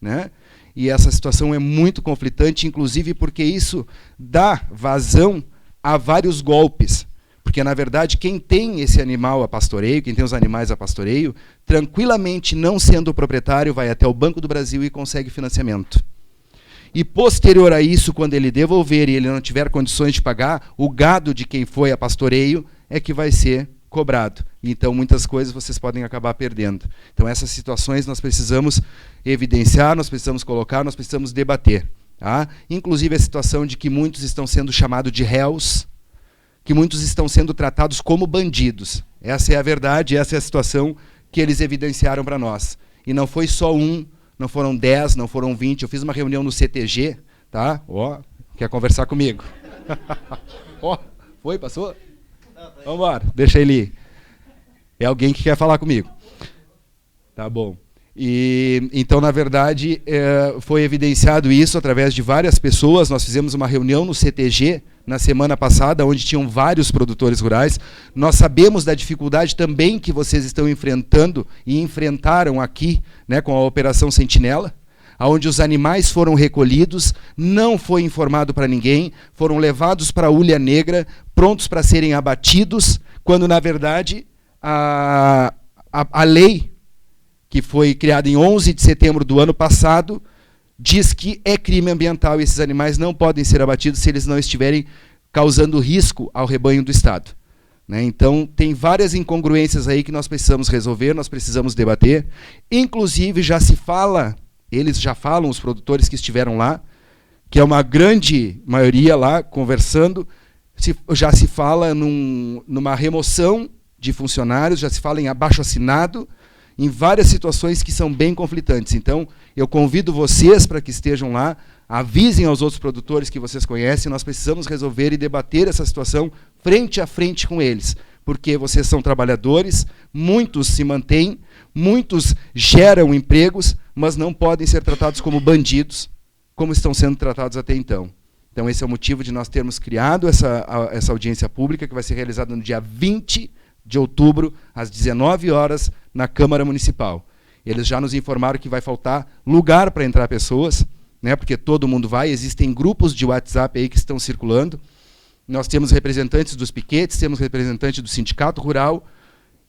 né? E essa situação é muito conflitante, inclusive porque isso dá vazão a vários golpes. Porque, na verdade, quem tem esse animal a pastoreio, quem tem os animais a pastoreio, tranquilamente, não sendo o proprietário, vai até o Banco do Brasil e consegue financiamento. E, posterior a isso, quando ele devolver e ele não tiver condições de pagar, o gado de quem foi a pastoreio é que vai ser cobrado. Então, muitas coisas vocês podem acabar perdendo. Então, essas situações nós precisamos evidenciar, nós precisamos colocar, nós precisamos debater. Tá? Inclusive a situação de que muitos estão sendo chamados de réus, que muitos estão sendo tratados como bandidos. Essa é a verdade, essa é a situação que eles evidenciaram para nós. E não foi só um, não foram 10, não foram 20. Eu fiz uma reunião no CTG, tá? Ó, quer conversar comigo? Ó, foi, passou? Vamos embora, deixa ele ir. É alguém que quer falar comigo. Tá bom. E, então, na verdade, foi evidenciado isso através de várias pessoas. Nós fizemos uma reunião no CTG na semana passada, onde tinham vários produtores rurais. Nós sabemos da dificuldade também que vocês estão enfrentando e enfrentaram aqui, né, com a Operação Sentinela, onde os animais foram recolhidos, não foi informado para ninguém, foram levados para a Ulha Negra, prontos para serem abatidos, quando, na verdade, a lei que foi criada em 11 de setembro do ano passado, diz que é crime ambiental e esses animais não podem ser abatidos se eles não estiverem causando risco ao rebanho do Estado. Né? Então, tem várias incongruências aí que nós precisamos resolver, nós precisamos debater. Inclusive, já se fala, eles já falam, os produtores que estiveram lá, que é uma grande maioria lá conversando, já se fala numa remoção de funcionários, já se fala em abaixo-assinado, em várias situações que são bem conflitantes. Então, eu convido vocês para que estejam lá, avisem aos outros produtores que vocês conhecem, nós precisamos resolver e debater essa situação frente a frente com eles, porque vocês são trabalhadores, muitos se mantêm, muitos geram empregos, mas não podem ser tratados como bandidos, como estão sendo tratados até então. Então, esse é o motivo de nós termos criado essa audiência pública, que vai ser realizada no dia 20, de outubro, às 19 horas, na Câmara Municipal. Eles já nos informaram que vai faltar lugar para entrar pessoas, né, porque todo mundo vai, existem grupos de WhatsApp aí que estão circulando. Nós temos representantes dos piquetes, temos representantes do Sindicato Rural,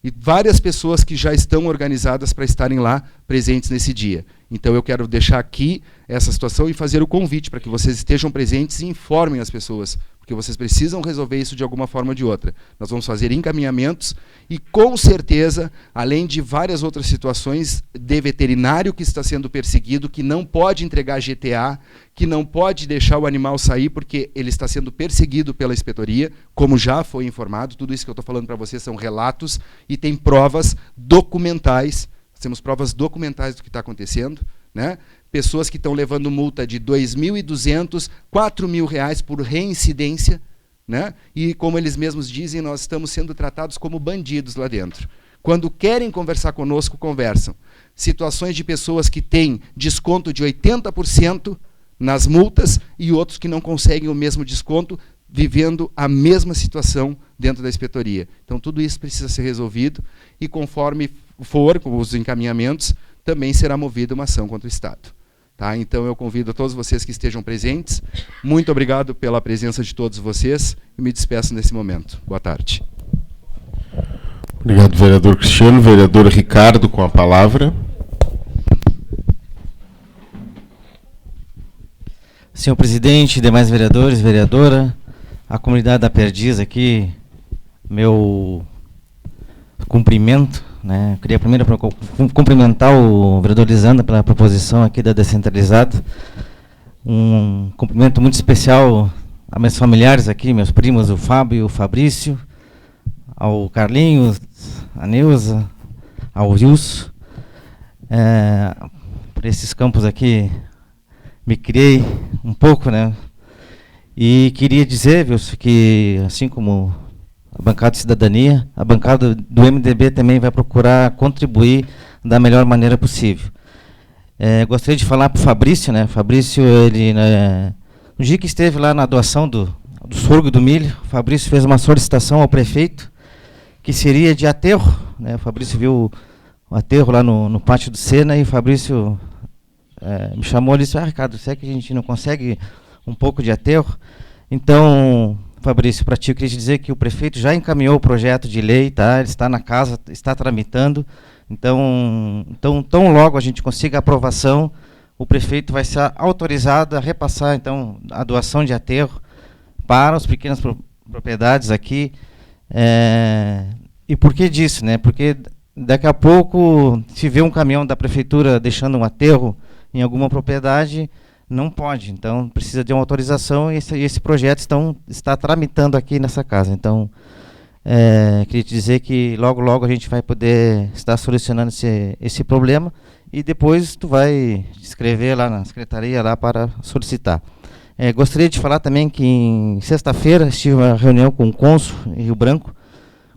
e várias pessoas que já estão organizadas para estarem lá presentes nesse dia. Então eu quero deixar aqui essa situação e fazer o convite para que vocês estejam presentes e informem as pessoas, porque vocês precisam resolver isso de alguma forma ou de outra. Nós vamos fazer encaminhamentos e, com certeza, além de várias outras situações, de veterinário que está sendo perseguido, que não pode entregar GTA, que não pode deixar o animal sair porque ele está sendo perseguido pela inspetoria, como já foi informado. Tudo isso que eu estou falando para vocês são relatos e tem provas documentais. Nós temos provas documentais do que está acontecendo, né? Pessoas que estão levando multa de R$ 2.200, R$ 4.000 por reincidência, né? E, como eles mesmos dizem, nós estamos sendo tratados como bandidos lá dentro. Quando querem conversar conosco, conversam. Situações de pessoas que têm desconto de 80% nas multas e outros que não conseguem o mesmo desconto, vivendo a mesma situação dentro da inspetoria. Então, tudo isso precisa ser resolvido e, conforme for, com os encaminhamentos, também será movida uma ação contra o Estado. Tá? Então, eu convido a todos vocês que estejam presentes. Muito obrigado pela presença de todos vocês e me despeço nesse momento. Boa tarde. Obrigado, vereador Cristiano. Vereador Ricardo, com a palavra. Senhor presidente, demais vereadores, vereadora, a comunidade da Perdiz aqui, meu cumprimento, né? Queria primeiro cumprimentar o vereador Lisandro pela proposição aqui da descentralizada. Um cumprimento muito especial a meus familiares aqui, meus primos, o Fábio e o Fabrício, ao Carlinhos, a Neuza, ao Wilson. Por esses campos aqui me criei um pouco, né? E queria dizer, Wilson, que assim como a bancada de cidadania, a bancada do MDB também vai procurar contribuir da melhor maneira possível. Gostaria de falar para o Fabrício, né? Fabrício, ele, né, no dia que esteve lá na doação do sorgo e do milho, o Fabrício fez uma solicitação ao prefeito que seria de aterro, né? O Fabrício viu o aterro lá no pátio do Sena e o Fabrício me chamou e disse: Ricardo, será que a gente não consegue um pouco de aterro? Então, Fabrício, para ti eu queria te dizer que o prefeito já encaminhou o projeto de lei, tá? Ele está na casa, está tramitando. Então, tão logo a gente consiga a aprovação, o prefeito vai ser autorizado a repassar então a doação de aterro para as pequenas propriedades aqui. E por que disso, né? Porque daqui a pouco, se vê um caminhão da prefeitura deixando um aterro em alguma propriedade, não pode. Então, precisa de uma autorização e esse projeto está tramitando aqui nessa casa. Então, queria te dizer que logo a gente vai poder estar solucionando esse problema e depois tu vai escrever lá na secretaria lá para solicitar. Gostaria de falar também que em sexta-feira estive uma reunião com o cônsul em Rio Branco,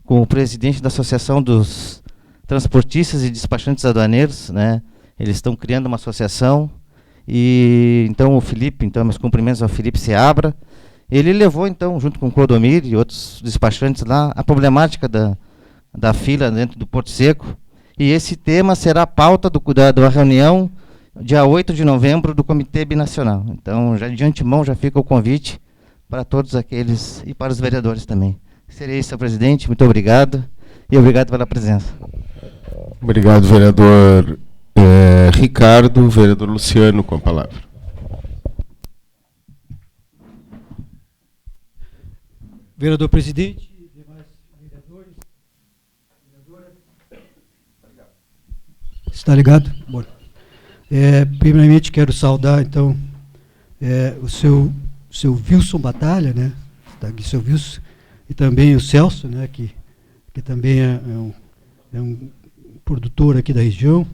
com o presidente da Associação dos Transportistas e Despachantes Aduaneiros, né? Eles estão criando uma associação e então o Felipe, então meus cumprimentos ao Felipe Seabra, ele levou então junto com o Clodomir e outros despachantes lá a problemática da fila dentro do Porto Seco, e esse tema será a pauta da reunião dia 8 de novembro do Comitê Binacional. Então, já de antemão já fica o convite para todos aqueles e para os vereadores também. Seria isso, senhor presidente, muito obrigado e obrigado pela presença. Obrigado, vereador Ricardo. Vereador Luciano, com a palavra. Vereador presidente, demais vereadores, vereadora. Está ligado? Bom. Primeiramente quero saudar então o seu Wilson Batalha, né? Está aqui, seu Wilson, e também o Celso, né? Que também é um produtor aqui da região,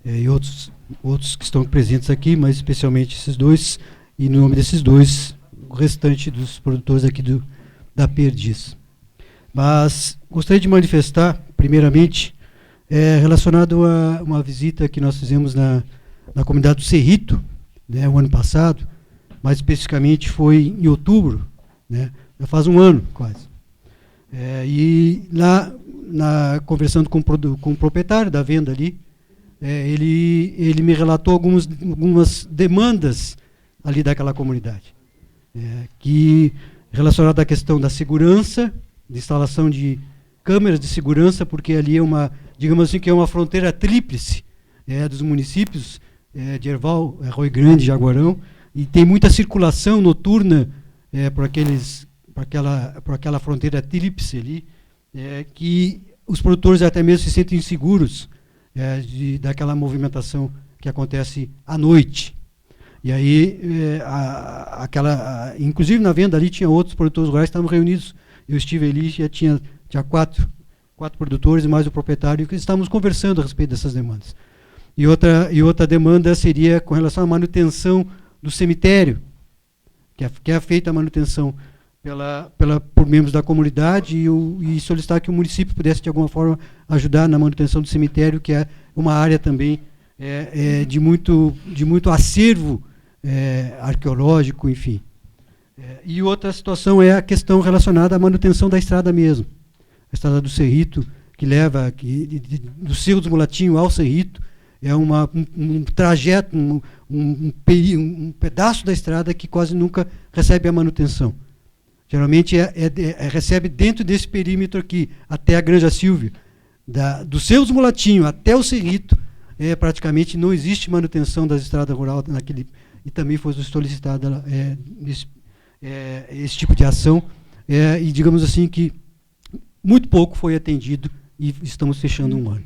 e outros que estão presentes aqui, mas especialmente esses dois, e no nome desses dois, o restante dos produtores aqui da Perdiz. Mas gostaria de manifestar, primeiramente, relacionado a uma visita que nós fizemos na comunidade do Cerrito, né, o ano passado, mais especificamente foi em outubro, né, já faz um ano quase. E lá, conversando com o proprietário da venda ali, ele me relatou algumas demandas ali daquela comunidade, que relacionada à questão da segurança, de instalação de câmeras de segurança, porque ali é digamos assim, que é uma fronteira tríplice dos municípios de Erval, Arroio Grande, Jaguarão, e tem muita circulação noturna por aquela fronteira tríplice ali, que os produtores até mesmo se sentem inseguros daquela movimentação que acontece à noite. E aí, inclusive na venda ali tinha outros produtores rurais que estavam reunidos. Eu estive ali e já tinha quatro produtores e mais o proprietário, que estávamos conversando a respeito dessas demandas. E outra demanda seria com relação à manutenção do cemitério, que é feita a manutenção por membros da comunidade, e solicitar que o município pudesse, de alguma forma, ajudar na manutenção do cemitério, que é uma área também de muito acervo arqueológico, enfim. E outra situação é a questão relacionada à manutenção da estrada mesmo. A estrada do Cerrito, que leva do Cerro dos Mulatinhos ao Cerrito, é um trajeto, um pedaço da estrada que quase nunca recebe a manutenção. Geralmente recebe dentro desse perímetro aqui, até a Granja Silvia. Do Cerro dos Mulatinhos até o Cerrito, praticamente não existe manutenção das estradas rurais naquele, e também foi solicitada esse tipo de ação, e digamos assim que muito pouco foi atendido e estamos fechando um ano.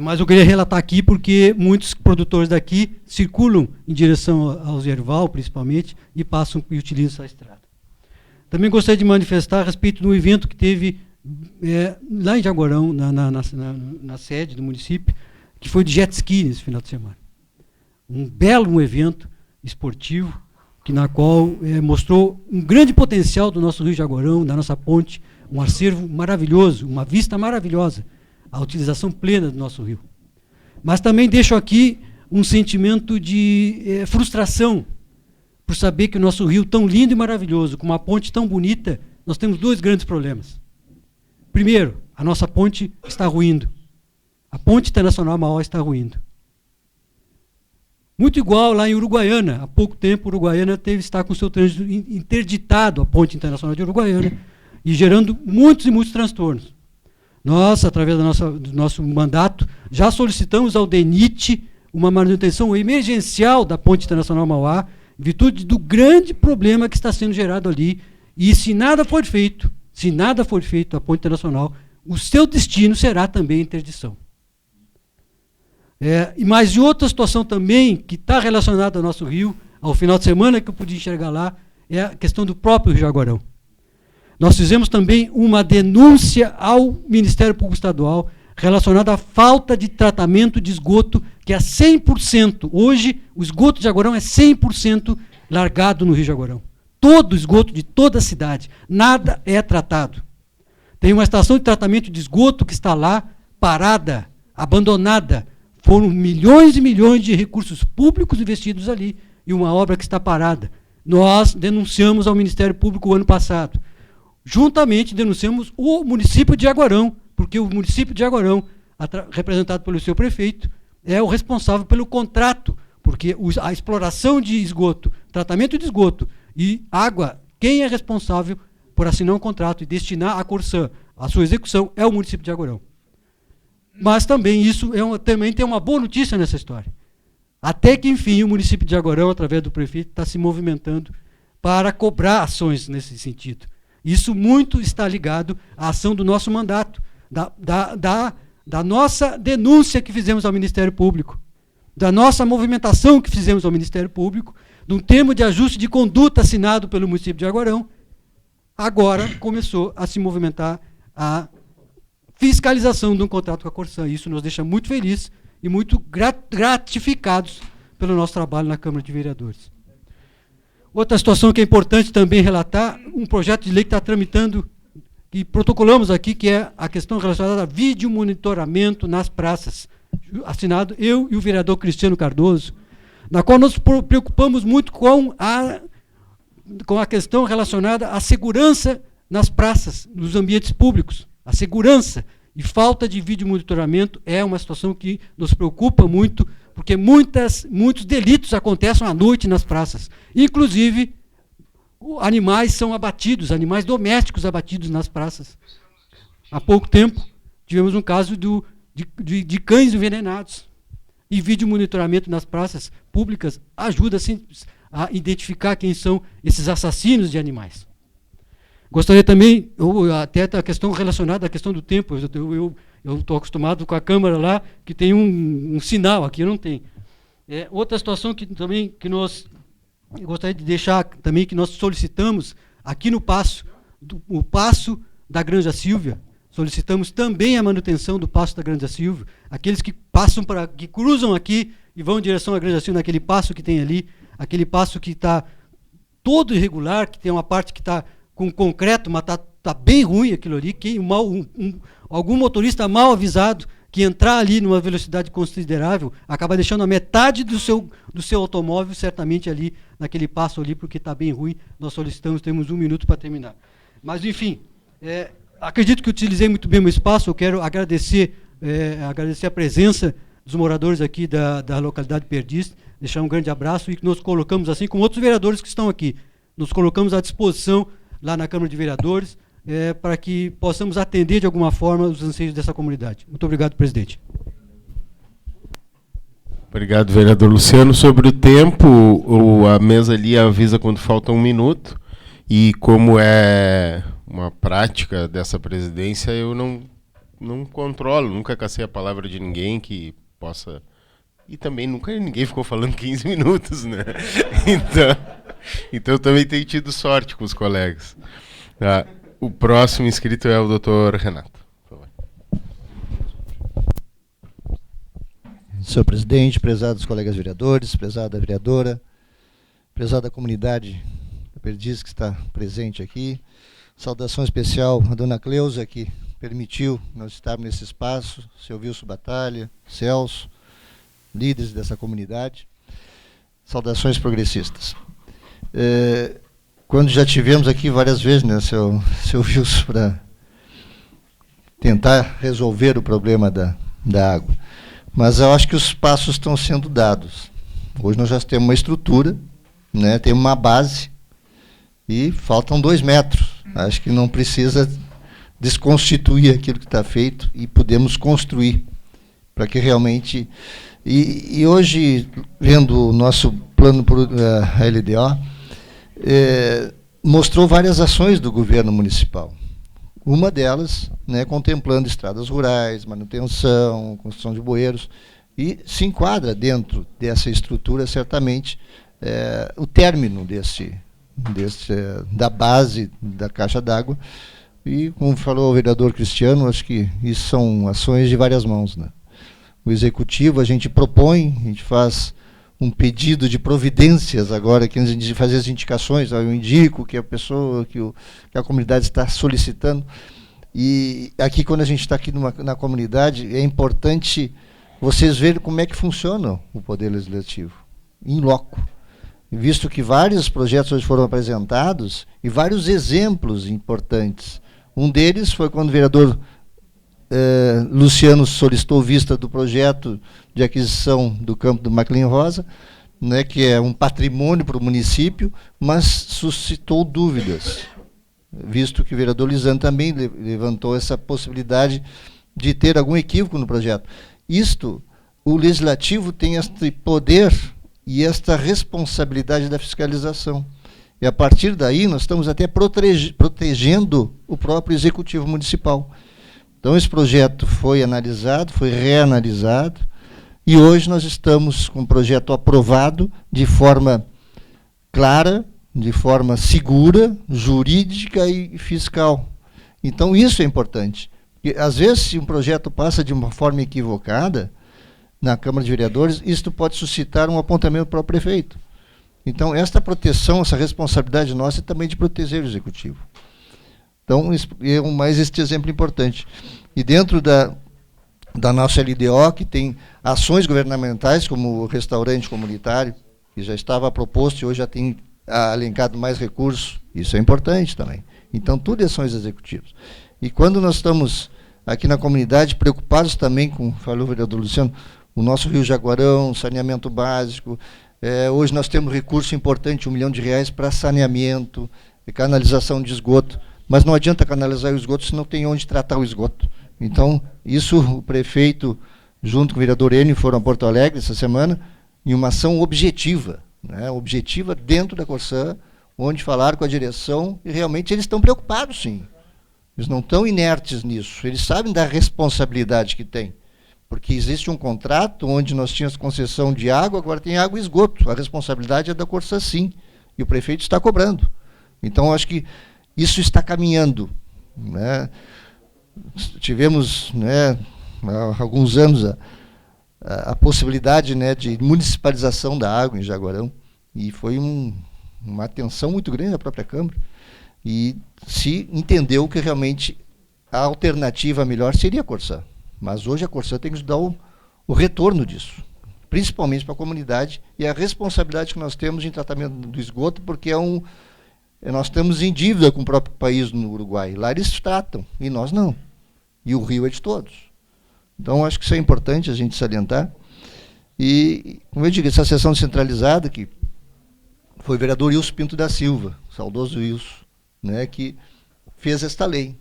Mas eu queria relatar aqui porque muitos produtores daqui circulam em direção aos Erval, principalmente, e passam e utilizam essa estrada. Também gostaria de manifestar a respeito de um evento que teve lá em Jaguarão, na sede do município, que foi de jet ski nesse final de semana. Um belo evento esportivo, na qual mostrou um grande potencial do nosso Rio Jaguarão, da nossa ponte, um acervo maravilhoso, uma vista maravilhosa, a utilização plena do nosso rio. Mas também deixo aqui um sentimento de frustração, por saber que o nosso rio tão lindo e maravilhoso, com uma ponte tão bonita, nós temos dois grandes problemas. Primeiro, a nossa ponte está ruindo. A ponte internacional Mauá está ruindo. Muito igual lá em Uruguaiana. Há pouco tempo, Uruguaiana está com seu trânsito interditado, a ponte internacional de Uruguaiana, e gerando muitos e muitos transtornos. Nós, através do nosso mandato, já solicitamos ao DENIT uma manutenção emergencial da ponte internacional Mauá, em virtude do grande problema que está sendo gerado ali. E se nada for feito a ponte internacional, o seu destino será também interdição. Mas de outra situação também, que está relacionada ao nosso rio, ao final de semana que eu pude enxergar lá, é a questão do próprio Rio Jaguarão. Nós fizemos também uma denúncia ao Ministério Público Estadual relacionada à falta de tratamento de esgoto, que é 100%. Hoje, o esgoto de Jaguarão é 100% largado no Rio Jaguarão. Todo o esgoto de toda a cidade. Nada é tratado. Tem uma estação de tratamento de esgoto que está lá, parada, abandonada. Foram milhões e milhões de recursos públicos investidos ali, e uma obra que está parada. Nós denunciamos ao Ministério Público o ano passado. Juntamente denunciamos o município de Jaguarão, porque o município de Jaguarão, representado pelo seu prefeito, é o responsável pelo contrato, porque a exploração de esgoto, tratamento de esgoto e água, quem é responsável por assinar um contrato e destinar a Corsã a sua execução é o município de Jaguarão. Mas também isso também tem uma boa notícia nessa história. Até que, enfim, o município de Jaguarão, através do prefeito, está se movimentando para cobrar ações nesse sentido. Isso muito está ligado à ação do nosso mandato, da nossa denúncia que fizemos ao Ministério Público, da nossa movimentação que fizemos ao Ministério Público, de um termo de ajuste de conduta assinado pelo município de Jaguarão. Agora começou a se movimentar a fiscalização de um contrato com a Corsã. Isso nos deixa muito felizes e muito gratificados pelo nosso trabalho na Câmara de Vereadores. Outra situação que é importante também relatar, um projeto de lei que está tramitando, que protocolamos aqui, que é a questão relacionada a vídeo monitoramento nas praças, assinado eu e o vereador Cristiano Cardoso, na qual nós preocupamos muito com a questão relacionada à segurança nas praças, nos ambientes públicos. A segurança e falta de vídeo monitoramento é uma situação que nos preocupa muito, porque muitos delitos acontecem à noite nas praças. Inclusive, animais são abatidos, animais domésticos abatidos nas praças. Há pouco tempo, tivemos um caso de cães envenenados. E vídeo monitoramento nas praças públicas ajuda a identificar quem são esses assassinos de animais. Gostaria também, até a questão relacionada à questão do tempo, eu estou acostumado com a câmera lá, que tem um sinal, aqui não tem. Outra situação que nós eu gostaria de deixar também, que nós solicitamos aqui no passo, o passo da Granja Silvia, solicitamos também a manutenção do passo da Granja Silvia, aqueles que que cruzam aqui e vão em direção à Granja Silvia, naquele passo que tem ali, aquele passo que está todo irregular, que tem uma parte que está com concreto, mas está bem ruim aquilo ali, que algum motorista mal avisado que entrar ali numa velocidade considerável acaba deixando a metade do seu automóvel certamente ali, naquele passo ali, porque está bem ruim. Nós solicitamos, temos 1 minuto para terminar. Mas, enfim, acredito que utilizei muito bem o espaço. Eu quero agradecer a presença dos moradores aqui da localidade de Perdiz, deixar um grande abraço e que nos colocamos, assim como outros vereadores que estão aqui, nos colocamos à disposição lá na Câmara de Vereadores, para que possamos atender de alguma forma os anseios dessa comunidade. Muito obrigado, presidente. Obrigado, vereador Luciano. Sobre o tempo, a mesa ali avisa quando falta 1 minuto, e como é uma prática dessa presidência, eu não controlo, nunca cacei a palavra de ninguém que possa... E também nunca ninguém ficou falando 15 minutos, né? Então eu também tenho tido sorte com os colegas. O próximo inscrito é o doutor Renato. Por favor. Senhor presidente, prezados colegas vereadores, prezada vereadora, prezada comunidade da Perdiz que está presente aqui, saudação especial à dona Cleusa, que permitiu nós estarmos nesse espaço, seu Wilson Batalha, Celso, líderes dessa comunidade, saudações progressistas. Quando já tivemos aqui várias vezes, né, seu Wilson, para tentar resolver o problema da água. Mas eu acho que os passos estão sendo dados. Hoje nós já temos uma estrutura, né, temos uma base, e faltam 2 metros. Acho que não precisa desconstituir aquilo que está feito e podemos construir, para que realmente... E hoje, vendo o nosso plano LDO, mostrou várias ações do governo municipal. Uma delas, né, contemplando estradas rurais, manutenção, construção de bueiros, e se enquadra dentro dessa estrutura, certamente, o término da base da caixa d'água. E, como falou o vereador Cristiano, acho que isso são ações de várias mãos, né? O executivo, a gente propõe, a gente faz um pedido de providências agora, que a gente faz as indicações, eu indico que a pessoa, que a comunidade está solicitando. E aqui, quando a gente está aqui na comunidade, é importante vocês verem como é que funciona o Poder Legislativo, em loco. Visto que vários projetos hoje foram apresentados, e vários exemplos importantes. Um deles foi quando o vereador Luciano solicitou vista do projeto de aquisição do campo do Maclean Rosa, né, que é um patrimônio para o município, mas suscitou dúvidas, visto que o vereador Lisandro também levantou essa possibilidade de ter algum equívoco no projeto. O Legislativo tem este poder e esta responsabilidade da fiscalização. E a partir daí nós estamos até protegendo o próprio Executivo Municipal. Então esse projeto foi analisado, foi reanalisado, e hoje nós estamos com o projeto aprovado de forma clara, de forma segura, jurídica e fiscal. Então isso é importante. Porque, às vezes, se um projeto passa de uma forma equivocada na Câmara de Vereadores, isso pode suscitar um apontamento para o prefeito. Então, esta proteção, essa responsabilidade nossa é também de proteger o Executivo. Então, é mais este exemplo importante. E dentro da nossa LDO, que tem ações governamentais, como o restaurante comunitário, que já estava proposto e hoje já tem alencado mais recursos, isso é importante também. Então, tudo é ações executivas. E quando nós estamos aqui na comunidade preocupados também com, falou o vereador Luciano, o nosso Rio Jaguarão, saneamento básico, hoje nós temos recurso importante, R$1 milhão para saneamento, canalização de esgoto, mas não adianta canalizar o esgoto se não tem onde tratar o esgoto. Então, isso o prefeito, junto com o vereador Enio, foram a Porto Alegre essa semana, em uma ação objetiva, né, objetiva dentro da Corsã, onde falaram com a direção, e realmente eles estão preocupados, sim. Eles não estão inertes nisso, eles sabem da responsabilidade que tem. Porque existe um contrato onde nós tínhamos concessão de água, agora tem água e esgoto. A responsabilidade é da Corsã, sim. E o prefeito está cobrando. Então, eu acho que isso está caminhando, né? Tivemos, né, há alguns anos a possibilidade, né, de municipalização da água em Jaguarão. E foi uma atenção muito grande da própria Câmara. E se entendeu que realmente a alternativa melhor seria a Corsã. Mas hoje a Corsã tem que dar o retorno disso, principalmente para a comunidade, e a responsabilidade que nós temos em tratamento do esgoto, porque nós estamos em dívida com o próprio país no Uruguai. Lá eles tratam, e nós não. E o rio é de todos. Então, acho que isso é importante a gente salientar. E, como eu digo, essa sessão descentralizada, que foi o vereador Wilson Pinto da Silva, saudoso Wilson, né, que fez esta lei.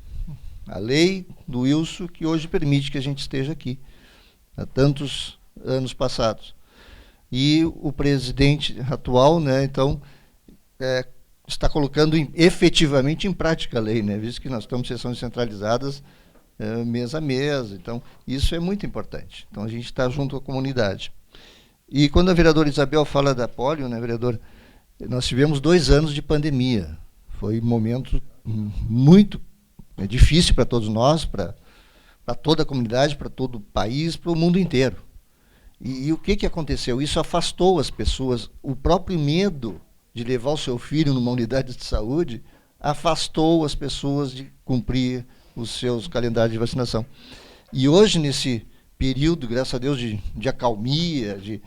A lei do Wilson, que hoje permite que a gente esteja aqui, há tantos anos passados. E o presidente atual, né, então, está colocando efetivamente em prática a lei, né, visto que nós estamos em sessões centralizadas mês a mês. Então, isso é muito importante. Então, a gente está junto com a comunidade. E quando a vereadora Isabel fala da polio, né, vereador, nós tivemos 2 anos de pandemia. Foi um momento muito difícil para todos nós, para toda a comunidade, para todo o país, para o mundo inteiro. E o que aconteceu? Isso afastou as pessoas. O próprio medo de levar o seu filho numa unidade de saúde afastou as pessoas de cumprir os seus calendários de vacinação. E hoje, nesse período, graças a Deus, de acalmia, de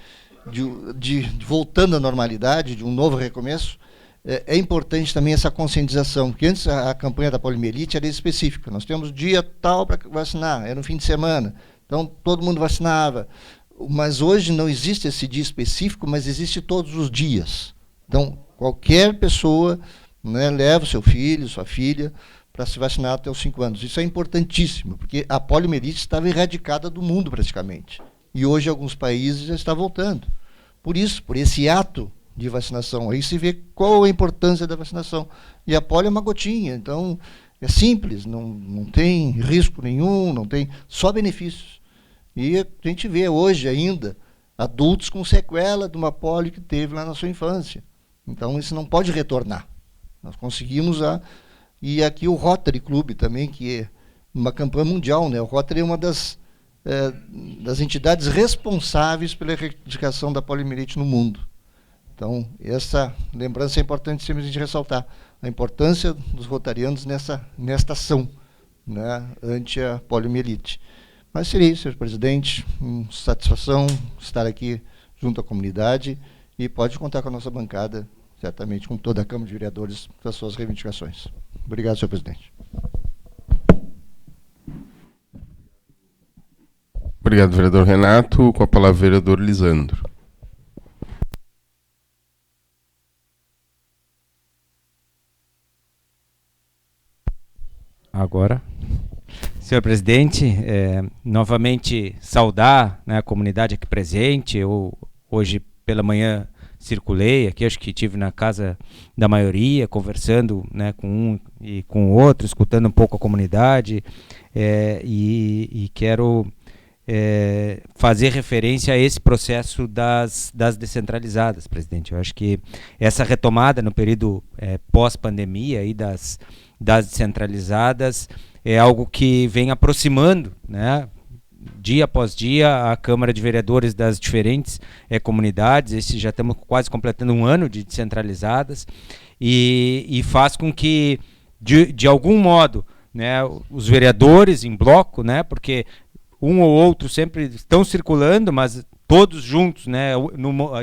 voltando à normalidade, de um novo recomeço, é importante também essa conscientização, porque antes a campanha da poliomielite era específica. Nós temos dia tal para vacinar, era no fim de semana, então todo mundo vacinava. Mas hoje não existe esse dia específico, mas existe todos os dias. Então, qualquer pessoa, né, leva o seu filho, sua filha, para se vacinar até os 5 anos. Isso é importantíssimo, porque a poliomielite estava erradicada do mundo praticamente. E hoje alguns países já está voltando. Por isso, por esse ato de vacinação. Aí se vê qual a importância da vacinação. E a polio é uma gotinha, então é simples, não tem risco nenhum, não tem só benefícios. E a gente vê hoje ainda adultos com sequela de uma polio que teve lá na sua infância. Então isso não pode retornar. Nós conseguimos e aqui o Rotary Club também, que é uma campanha mundial, né? O Rotary é uma das entidades responsáveis pela erradicação da poliomielite no mundo. Então, essa lembrança é importante sempre a gente ressaltar, a importância dos rotarianos nesta ação, né, ante a poliomielite. Mas seria isso, senhor presidente, satisfação estar aqui junto à comunidade e pode contar com a nossa bancada, certamente com toda a Câmara de Vereadores, para as suas reivindicações. Obrigado, senhor presidente. Obrigado, vereador Renato. Com a palavra, vereador Lisandro. Agora, senhor presidente, novamente saudar, né, a comunidade aqui presente. Eu hoje pela manhã circulei aqui, acho que estive na casa da maioria, conversando, né, com um e com o outro, escutando um pouco a comunidade, e quero fazer referência a esse processo das descentralizadas, presidente. Eu acho que essa retomada no período pós-pandemia aí das descentralizadas é algo que vem aproximando, né, dia após dia, a Câmara de Vereadores das diferentes comunidades. Já estamos quase completando 1 ano de descentralizadas, e faz com que, de algum modo, né, os vereadores em bloco, né, porque um ou outro sempre estão circulando, mas todos juntos, né,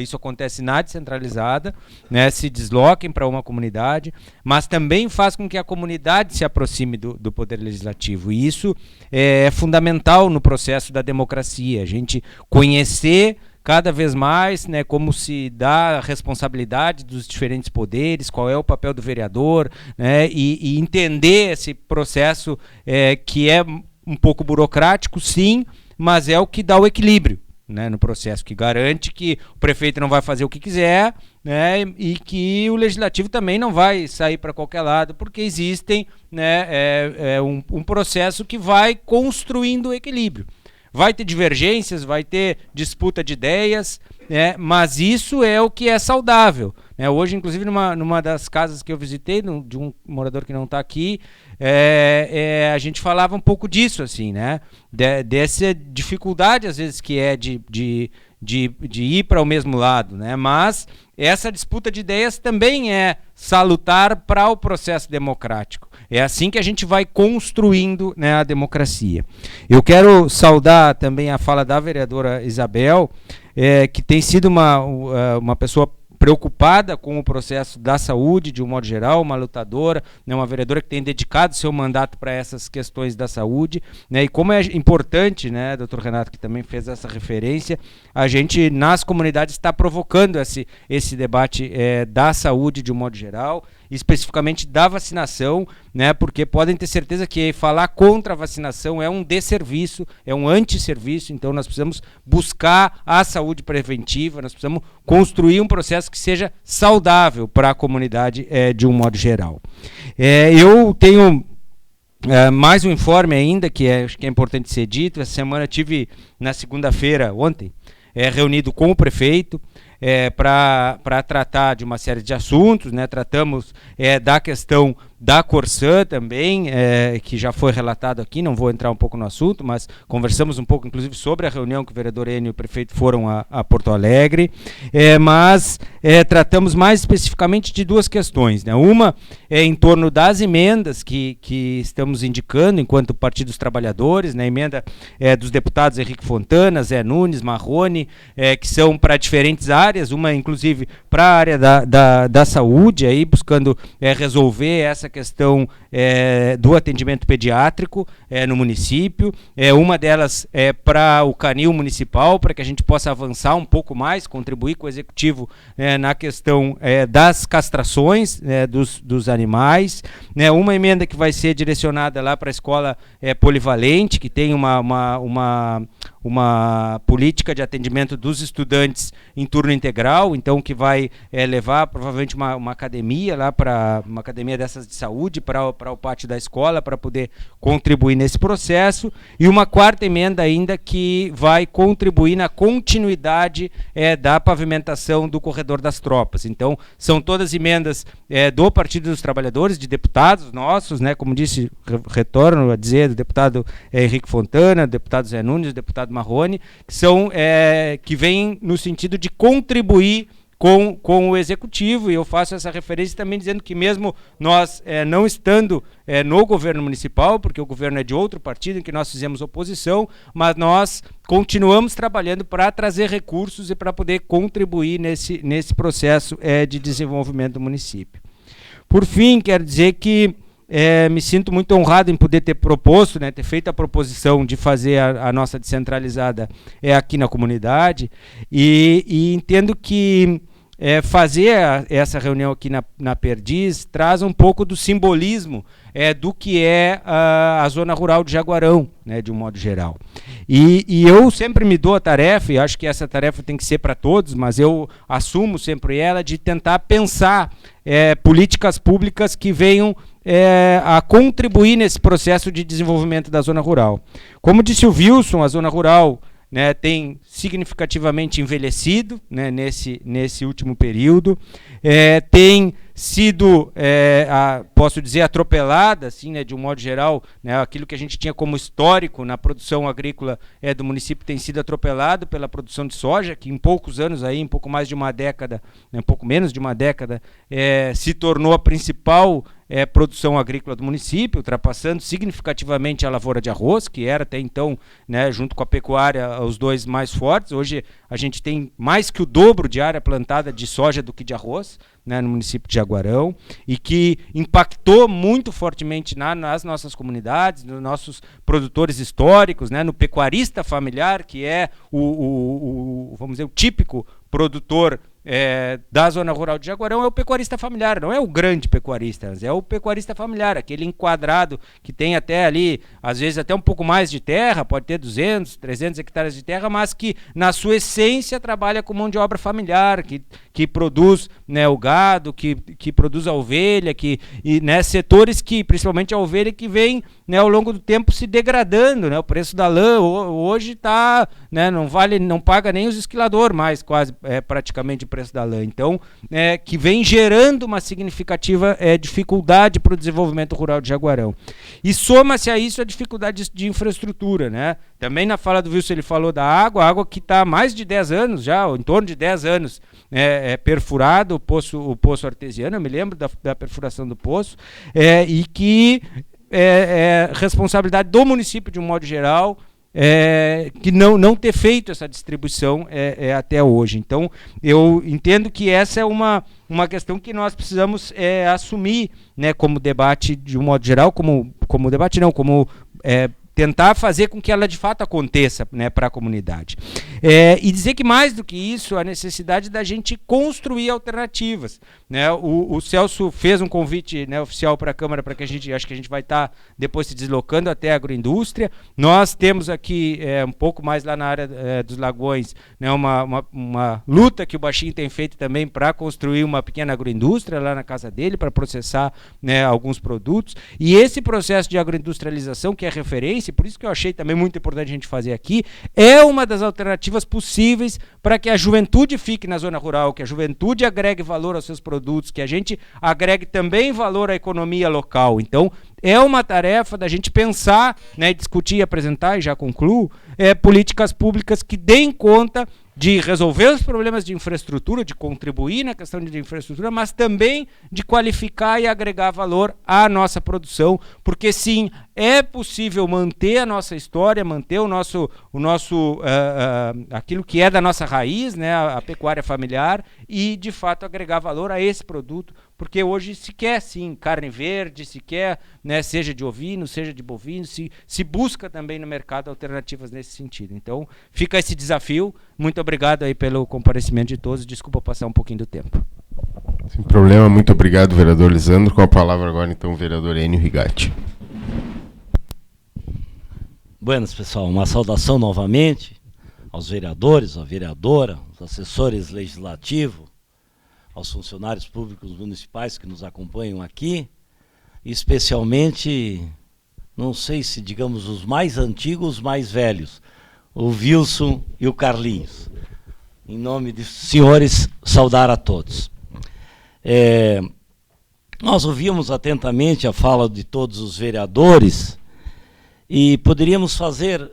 isso acontece na descentralizada, né, se desloquem para uma comunidade, mas também faz com que a comunidade se aproxime do Poder Legislativo. E isso é fundamental no processo da democracia, a gente conhecer cada vez mais, né, como se dá a responsabilidade dos diferentes poderes, qual é o papel do vereador, né, e entender esse processo que é um pouco burocrático, sim, mas é o que dá o equilíbrio, né, no processo, que garante que o prefeito não vai fazer o que quiser, né, e que o legislativo também não vai sair para qualquer lado, porque existem, né, um processo que vai construindo o equilíbrio. Vai ter divergências, vai ter disputa de ideias, né, mas isso é o que é saudável. Né? Hoje, inclusive, numa das casas que eu visitei, de um morador que não está aqui, a gente falava um pouco disso, assim, né? Dessa dificuldade, às vezes, que é de ir para o mesmo lado, né? Mas essa disputa de ideias também é salutar para o processo democrático. É assim que a gente vai construindo, né, a democracia. Eu quero saudar também a fala da vereadora Isabel, que tem sido uma pessoa preocupada com o processo da saúde, de um modo geral, uma lutadora, né, uma vereadora que tem dedicado seu mandato para essas questões da saúde, né, e como é importante, né, doutor Renato, que também fez essa referência, a gente nas comunidades está provocando esse debate da saúde de um modo geral, especificamente da vacinação, né, porque podem ter certeza que falar contra a vacinação é um desserviço, é um antisserviço, então nós precisamos buscar a saúde preventiva, nós precisamos construir um processo que seja saudável para a comunidade de um modo geral. Eu tenho mais um informe ainda, acho que é importante ser dito. Essa semana tive, na segunda-feira, ontem, reunido com o prefeito, para tratar de uma série de assuntos, né? Tratamos da questão da Corsã também, que já foi relatado aqui, não vou entrar um pouco no assunto, mas conversamos um pouco, inclusive, sobre a reunião que o vereador Enio e o prefeito foram a Porto Alegre, mas tratamos mais especificamente de duas questões, né? Uma é em torno das emendas que estamos indicando enquanto Partido dos Trabalhadores, né? A emenda dos deputados Henrique Fontana, Zé Nunes, Marrone, que são para diferentes áreas, uma inclusive para a área da saúde, aí buscando resolver essa questão do atendimento pediátrico no município, uma delas é para o canil municipal, para que a gente possa avançar um pouco mais, contribuir com o executivo na questão das castrações dos animais, né, uma emenda que vai ser direcionada lá para a escola polivalente, que tem uma política de atendimento dos estudantes em turno integral, então que vai levar provavelmente uma academia lá, para uma academia dessas de saúde para o pátio da escola, para poder contribuir nesse processo, e uma quarta emenda ainda que vai contribuir na continuidade da pavimentação do corredor das tropas. Então são todas emendas do Partido dos Trabalhadores, de deputados nossos, né, como disse, retorno a dizer, do deputado Henrique Fontana, do deputado Zé Nunes, do deputado Marrone, que vêm no sentido de contribuir com o executivo, e eu faço essa referência também dizendo que mesmo nós não estando no governo municipal, porque o governo é de outro partido em que nós fizemos oposição, mas nós continuamos trabalhando para trazer recursos e para poder contribuir nesse processo de desenvolvimento do município. Por fim, quero dizer que me sinto muito honrado em poder ter proposto, né, ter feito a proposição de fazer a nossa descentralizada aqui na comunidade, e entendo que fazer essa reunião aqui na Perdiz traz um pouco do simbolismo do que é a zona rural de Jaguarão, né, de um modo geral. E eu sempre me dou a tarefa, e acho que essa tarefa tem que ser para todos, mas eu assumo sempre ela, de tentar pensar políticas públicas que venham a contribuir nesse processo de desenvolvimento da zona rural. Como disse o Wilson, a zona rural, né, tem significativamente envelhecido, né, nesse último período, tem sido, posso dizer, atropelada, assim, né, de um modo geral, né, aquilo que a gente tinha como histórico na produção agrícola do município tem sido atropelado pela produção de soja, que em poucos anos, aí, em pouco mais de uma década, né, um pouco menos de uma década, se tornou a principal produção agrícola do município, ultrapassando significativamente a lavoura de arroz, que era até então, né, junto com a pecuária, os dois mais fortes. Hoje a gente tem mais que o dobro de área plantada de soja do que de arroz, né, no município de Jaguarão, e que impactou muito fortemente nas nossas comunidades, nos nossos produtores históricos, né, no pecuarista familiar, que é vamos dizer, o típico produtor da zona rural de Jaguarão. É o pecuarista familiar, não é o grande pecuarista, é o pecuarista familiar, aquele enquadrado que tem até ali, às vezes até um pouco mais de terra, pode ter 200, 300 hectares de terra, mas que na sua essência trabalha com mão de obra familiar, que produz, né, o gado, que produz a ovelha, né, setores que, principalmente a ovelha, que vem, né, ao longo do tempo se degradando, né, o preço da lã hoje está, né, não paga nem os esquiladores mais, quase praticamente o preço da lã. Então, que vem gerando uma significativa dificuldade para o desenvolvimento rural de Jaguarão. E soma-se a isso a dificuldade de infraestrutura, né? Também na fala do Wilson ele falou da água, a água que está há mais de 10 anos já, em torno de 10 anos, perfurado o poço artesiano, eu me lembro da perfuração do poço, e que é responsabilidade do município de um modo geral, que não ter feito essa distribuição até hoje. Então, eu entendo que essa é uma questão que nós precisamos assumir, né, como debate de um modo geral, como debate não, como tentar fazer com que ela de fato aconteça, né, para a comunidade. E dizer que mais do que isso, a necessidade da gente construir alternativas, né? O Celso fez um convite, né, oficial para a Câmara, para que acho que a gente vai estar depois se deslocando até a agroindústria. Nós temos aqui, um pouco mais lá na área dos Lagões, né, uma luta que o Baixinho tem feito também para construir uma pequena agroindústria lá na casa dele, para processar, né, alguns produtos. E esse processo de agroindustrialização, que é referência, por isso que eu achei também muito importante a gente fazer aqui, é uma das alternativas possíveis para que a juventude fique na zona rural, que a juventude agregue valor aos seus produtos, que a gente agregue também valor à economia local. Então, é uma tarefa da gente pensar, né, discutir, apresentar, e já concluo, políticas públicas que deem conta de resolver os problemas de infraestrutura, de contribuir na questão de infraestrutura, mas também de qualificar e agregar valor à nossa produção, porque sim, é possível manter a nossa história, manter aquilo que é da nossa raiz, né, a pecuária familiar, e de fato agregar valor a esse produto, porque hoje se quer sim carne verde, se quer, né, seja de ovino, seja de bovino, se busca também no mercado alternativas nesse sentido. Então fica esse desafio. Muito obrigado aí pelo comparecimento de todos. Desculpa passar um pouquinho do tempo. Sem problema, muito obrigado, vereador Lisandro. Com a palavra agora, então, o vereador Enio Rigatti. Buenas, pessoal. Uma saudação novamente aos vereadores, à vereadora, aos assessores legislativos, aos funcionários públicos municipais que nos acompanham aqui, e especialmente, não sei se digamos os mais antigos, os mais velhos, o Wilson e o Carlinhos. Em nome dos senhores, saudar a todos. Nós ouvimos atentamente a fala de todos os vereadores e poderíamos fazer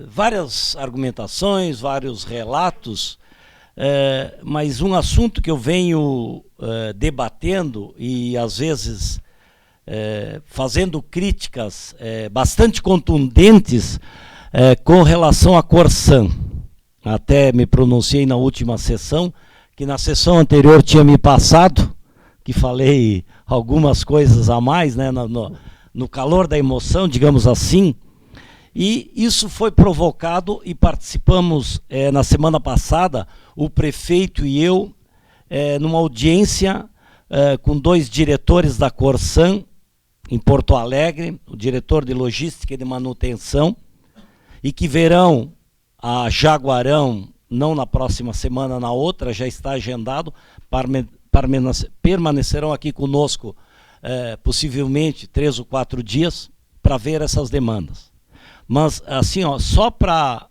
várias argumentações, vários relatos, mas um assunto que eu venho debatendo e às vezes fazendo críticas bastante contundentes com relação à Corsan. Até me pronunciei na última sessão, que na sessão anterior tinha me passado, que falei algumas coisas a mais, né, no calor da emoção, digamos assim, e isso foi provocado e participamos na semana passada, o prefeito e eu, numa audiência com 2 diretores da Corsan, em Porto Alegre, o diretor de logística e de manutenção, e que verão a Jaguarão, não na próxima semana, na outra, já está agendado, permanecerão aqui conosco possivelmente 3 ou 4 dias para ver essas demandas. Mas, assim, ó, só para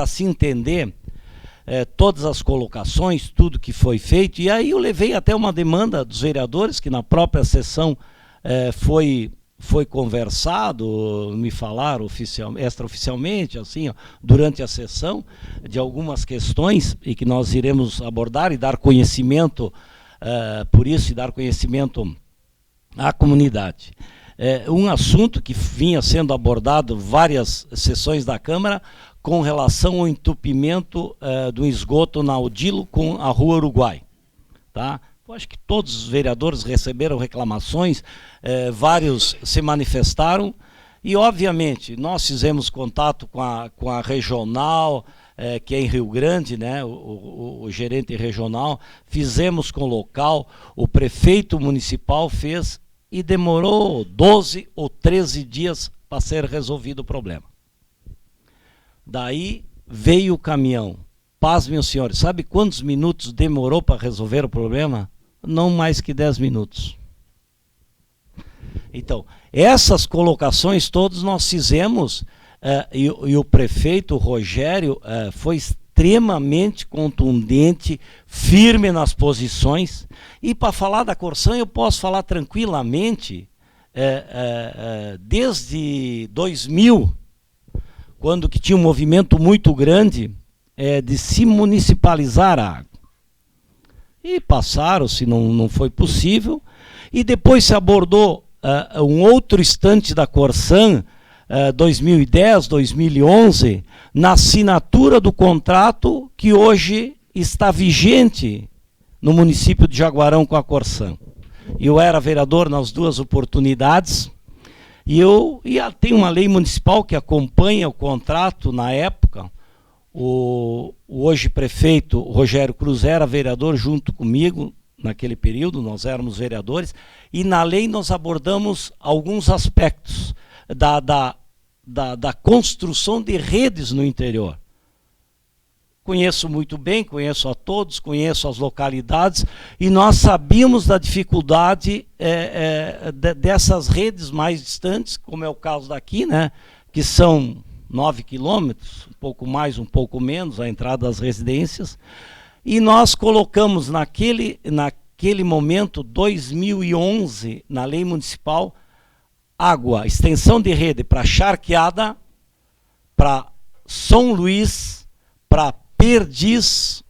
se entender todas as colocações, tudo que foi feito, e aí eu levei até uma demanda dos vereadores, que na própria sessão foi conversado, me falaram extraoficialmente, assim, ó, durante a sessão, de algumas questões, e que nós iremos abordar e dar conhecimento, por isso, e dar conhecimento à comunidade. Um assunto que vinha sendo abordado várias sessões da Câmara com relação ao entupimento do esgoto na Odilo com a Rua Uruguai. Tá? Eu acho que todos os vereadores receberam reclamações, vários se manifestaram, e obviamente nós fizemos contato com a regional, que é em Rio Grande, né, o gerente regional, fizemos com o local, o prefeito municipal fez, e demorou 12 ou 13 dias para ser resolvido o problema. Daí veio o caminhão. Pasmem os senhores, sabe quantos minutos demorou para resolver o problema? Não mais que 10 minutos. Então, essas colocações todas nós fizemos, e o prefeito Rogério foi extremamente contundente, firme nas posições. E para falar da Corsan eu posso falar tranquilamente, desde 2000, quando que tinha um movimento muito grande de se municipalizar a água. E passaram-se, não foi possível, e depois se abordou um outro instante da Corsan, 2010, 2011, na assinatura do contrato que hoje está vigente no município de Jaguarão com a Corsan. Eu era vereador nas duas oportunidades, e tem uma lei municipal que acompanha o contrato na época. O hoje prefeito Rogério Cruz era vereador junto comigo naquele período, nós éramos vereadores, e na lei nós abordamos alguns aspectos da construção de redes no interior. Conheço muito bem, conheço a todos, conheço as localidades, e nós sabíamos da dificuldade dessas redes mais distantes, como é o caso daqui, né, que são 9 quilômetros, um pouco mais, um pouco menos, a entrada das residências, e nós colocamos naquele momento, 2011, na lei municipal, água, extensão de rede para Charqueada, para São Luís, para Perdiz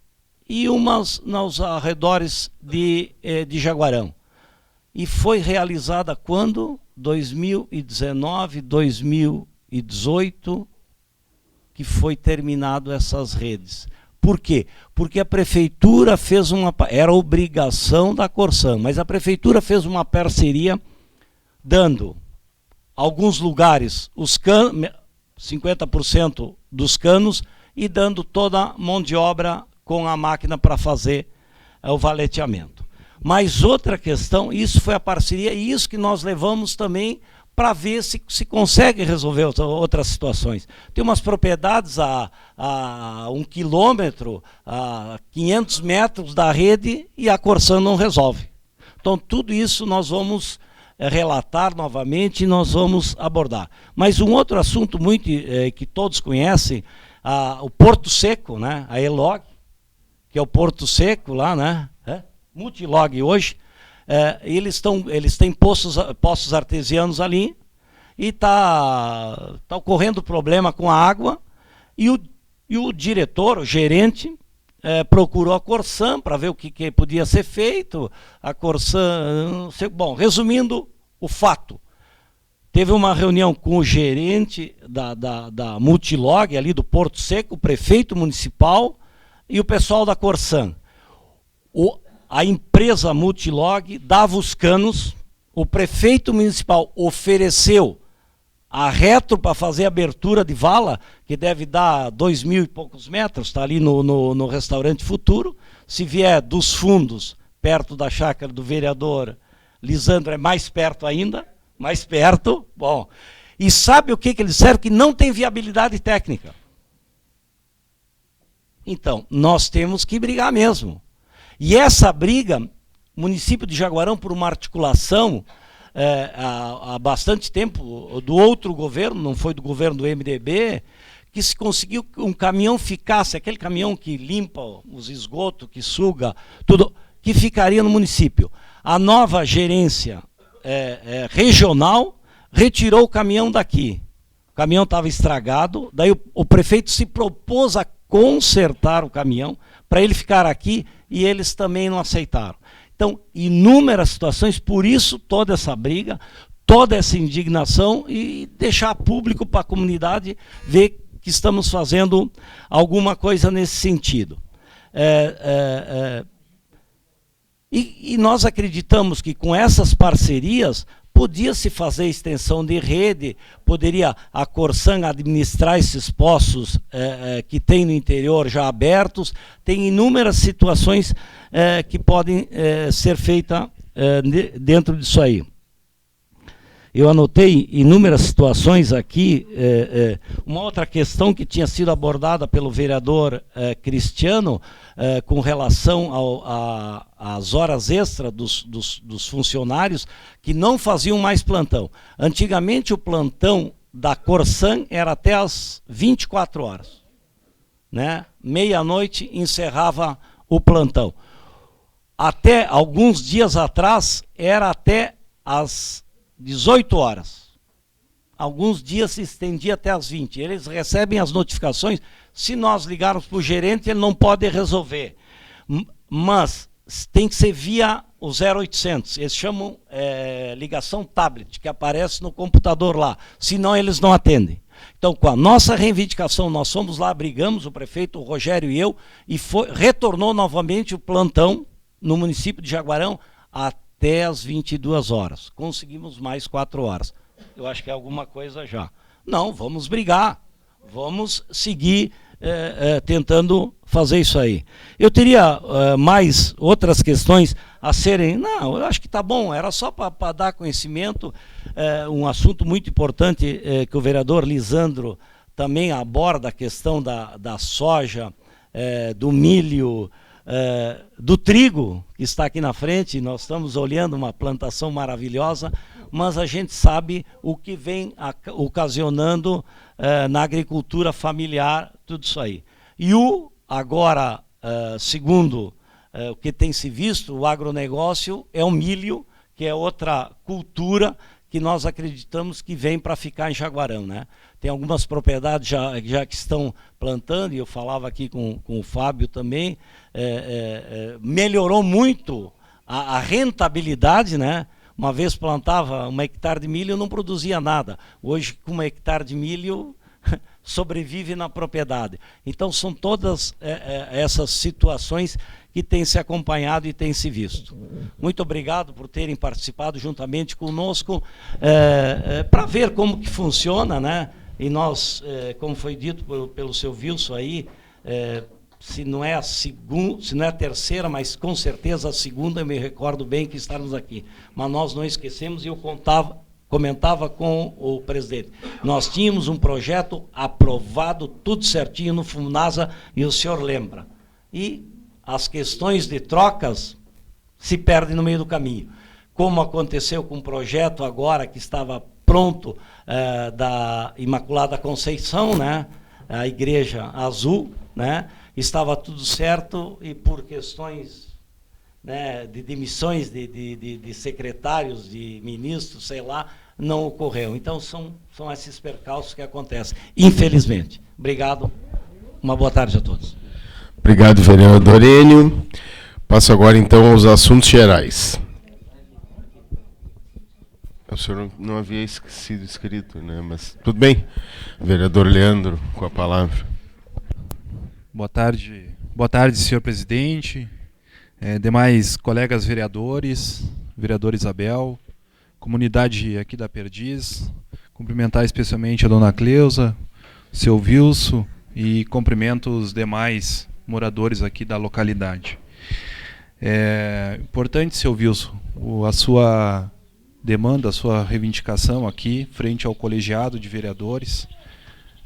e umas nos arredores de Jaguarão. E foi realizada quando? 2019, 2018, que foi terminado essas redes. Por quê? Porque a prefeitura fez era obrigação da Corsan, mas a prefeitura fez uma parceria dando alguns lugares 50% dos canos e dando toda a mão de obra com a máquina para fazer o valeteamento. Mas outra questão, isso foi a parceria, e isso que nós levamos também para ver se consegue resolver outras situações. Tem umas propriedades a 1 quilômetro, a 500 metros da rede, e a Corsan não resolve. Então tudo isso nós vamos relatar novamente e nós vamos abordar. Mas um outro assunto muito que todos conhecem, o Porto Seco, né? A ELOG, que é o Porto Seco lá, né? Multilog hoje, eles têm poços artesianos ali, e tá ocorrendo problema com a água, e o diretor, o gerente, procurou a Corsan para ver o que podia ser feito. A Corsan, bom, resumindo o fato, teve uma reunião com o gerente da Multilog, ali do Porto Seco, o prefeito municipal e o pessoal da Corsan. A empresa Multilog dava os canos, o prefeito municipal ofereceu a retro para fazer a abertura de vala, que deve dar 2.000 e poucos metros, está ali no restaurante Futuro. Se vier dos fundos, perto da chácara do vereador Lisandro, é mais perto ainda, mais perto. Bom, e sabe o que eles disseram? Que não tem viabilidade técnica. Então, nós temos que brigar mesmo. E essa briga, o município de Jaguarão, por uma articulação há bastante tempo, do outro governo, não foi do governo do MDB, que se conseguiu que um caminhão ficasse, aquele caminhão que limpa os esgotos, que suga, tudo, que ficaria no município. A nova gerência regional retirou o caminhão daqui. O caminhão estava estragado, daí o prefeito se propôs a consertar o caminhão para ele ficar aqui, e eles também não aceitaram. Então, inúmeras situações, por isso toda essa briga, toda essa indignação e deixar público para a comunidade ver que estamos fazendo alguma coisa nesse sentido. E nós acreditamos que com essas parcerias podia-se fazer extensão de rede, poderia a Corsan administrar esses poços que tem no interior já abertos, tem inúmeras situações que podem ser feitas dentro disso aí. Eu anotei inúmeras situações aqui. Uma outra questão que tinha sido abordada pelo vereador Cristiano com relação às horas extras dos funcionários que não faziam mais plantão. Antigamente o plantão da Corsan era até as 24 horas. Né? Meia-noite encerrava o plantão. Até alguns dias atrás era até as 18 horas. Alguns dias se estendia até as 20. Eles recebem as notificações. Se nós ligarmos para o gerente, ele não pode resolver. Mas tem que ser via o 0800. Eles chamam ligação tablet, que aparece no computador lá. Senão eles não atendem. Então, com a nossa reivindicação, nós fomos lá, brigamos, o prefeito, o Rogério e eu, e retornou novamente o plantão no município de Jaguarão até as 22 horas. Conseguimos mais 4 horas. Eu acho que é alguma coisa já. Não, vamos brigar. Vamos seguir tentando fazer isso aí. Eu teria mais outras questões a serem... Não, eu acho que está bom. Era só para dar conhecimento. Um assunto muito importante que o vereador Lisandro também aborda, a questão da soja, do milho... do trigo, que está aqui na frente. Nós estamos olhando uma plantação maravilhosa, mas a gente sabe o que vem ocasionando na agricultura familiar, tudo isso aí. E agora, segundo o que tem se visto, o agronegócio é o milho, que é outra cultura que nós acreditamos que vem para ficar em Jaguarão, né? Tem algumas propriedades já que estão plantando, e eu falava aqui com o Fábio também, melhorou muito a rentabilidade, né? Uma vez plantava 1 hectare de milho e não produzia nada. Hoje, com 1 hectare de milho, sobrevive na propriedade. Então, são todas essas situações que têm se acompanhado e têm se visto. Muito obrigado por terem participado juntamente conosco, para ver como que funciona, né? E nós, como foi dito pelo seu Wilson aí, se não é a terceira, mas com certeza a segunda, eu me recordo bem que estávamos aqui. Mas nós não esquecemos, e eu comentava com o presidente. Nós tínhamos um projeto aprovado, tudo certinho no FUNASA, e o senhor lembra. E as questões de trocas se perdem no meio do caminho. Como aconteceu com o projeto agora que estava pronto da Imaculada Conceição, né? A Igreja Azul, né? Estava tudo certo e por questões, né, de demissões de secretários, de ministros, sei lá, não ocorreu. Então são esses percalços que acontecem, infelizmente. Obrigado, uma boa tarde a todos. Obrigado, vereador Enio. Passo agora então aos assuntos gerais. O senhor não havia sido escrito, né? Mas tudo bem. Vereador Leandro, com a palavra. Boa tarde, senhor presidente, demais colegas vereadores, vereador Isabel, comunidade aqui da Perdiz, cumprimentar especialmente a dona Cleusa, seu Wilson, e cumprimento os demais moradores aqui da localidade. É importante, seu Wilson, a sua demanda, a sua reivindicação aqui, frente ao colegiado de vereadores.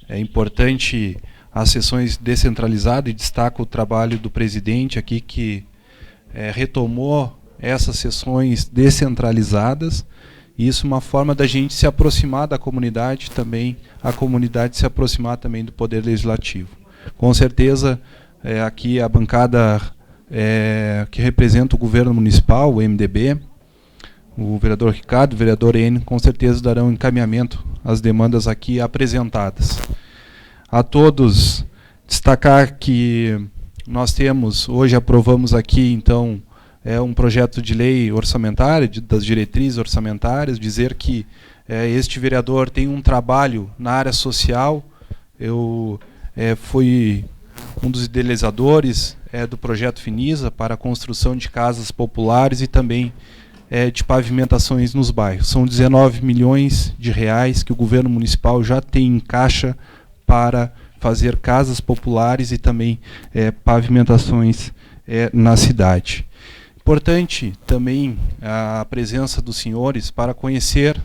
É importante as sessões descentralizadas, e destaco o trabalho do presidente aqui, que retomou essas sessões descentralizadas. E isso é uma forma da gente se aproximar da comunidade também, a comunidade se aproximar também do Poder Legislativo. Com certeza, aqui a bancada que representa o governo municipal, o MDB, o vereador Ricardo, o vereador N, com certeza darão encaminhamento às demandas aqui apresentadas. A todos, destacar que nós temos, hoje aprovamos aqui, então, um projeto de lei orçamentária, das diretrizes orçamentárias, dizer que este vereador tem um trabalho na área social. Eu fui um dos idealizadores do projeto Finisa para a construção de casas populares e também de pavimentações nos bairros. São 19 milhões de reais que o governo municipal já tem em caixa para fazer casas populares e também pavimentações na cidade. Importante também a presença dos senhores para conhecer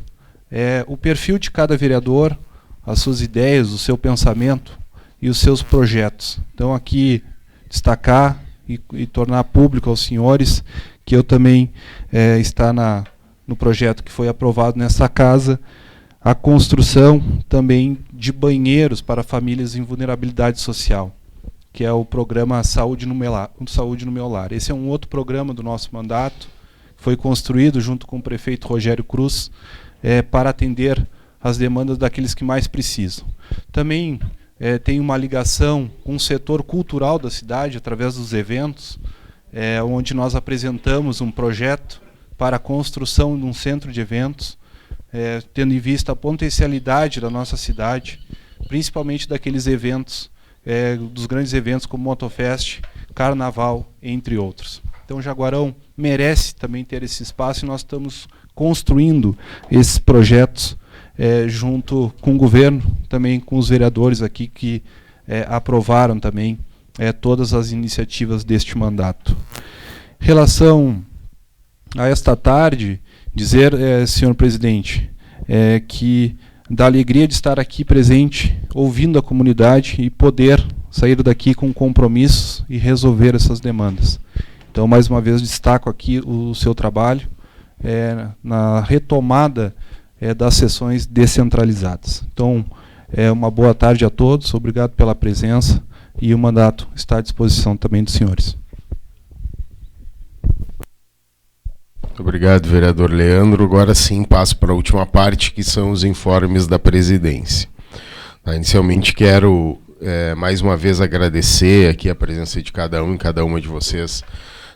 o perfil de cada vereador, as suas ideias, o seu pensamento e os seus projetos. Então aqui destacar e tornar público aos senhores que eu também está no projeto que foi aprovado nessa casa, a construção também de banheiros para famílias em vulnerabilidade social, que é o programa Saúde no Meu Lar. Esse é um outro programa do nosso mandato, foi construído junto com o prefeito Rogério Cruz, para atender as demandas daqueles que mais precisam. Também tem uma ligação com o setor cultural da cidade, através dos eventos, onde nós apresentamos um projeto para a construção de um centro de eventos, tendo em vista a potencialidade da nossa cidade, principalmente daqueles eventos, dos grandes eventos como Motofest, Carnaval, entre outros. Então Jaguarão merece também ter esse espaço e nós estamos construindo esses projetos junto com o governo, também com os vereadores aqui que aprovaram também todas as iniciativas deste mandato. Em relação a esta tarde, dizer, senhor presidente, que da alegria de estar aqui presente, ouvindo a comunidade e poder sair daqui com compromissos e resolver essas demandas. Então, mais uma vez, destaco aqui o seu trabalho na retomada das sessões descentralizadas. Então, uma boa tarde a todos, obrigado pela presença e o mandato está à disposição também dos senhores. Muito obrigado, vereador Leandro. Agora sim, passo para a última parte, que são os informes da presidência. Inicialmente, quero mais uma vez agradecer aqui a presença de cada um e cada uma de vocês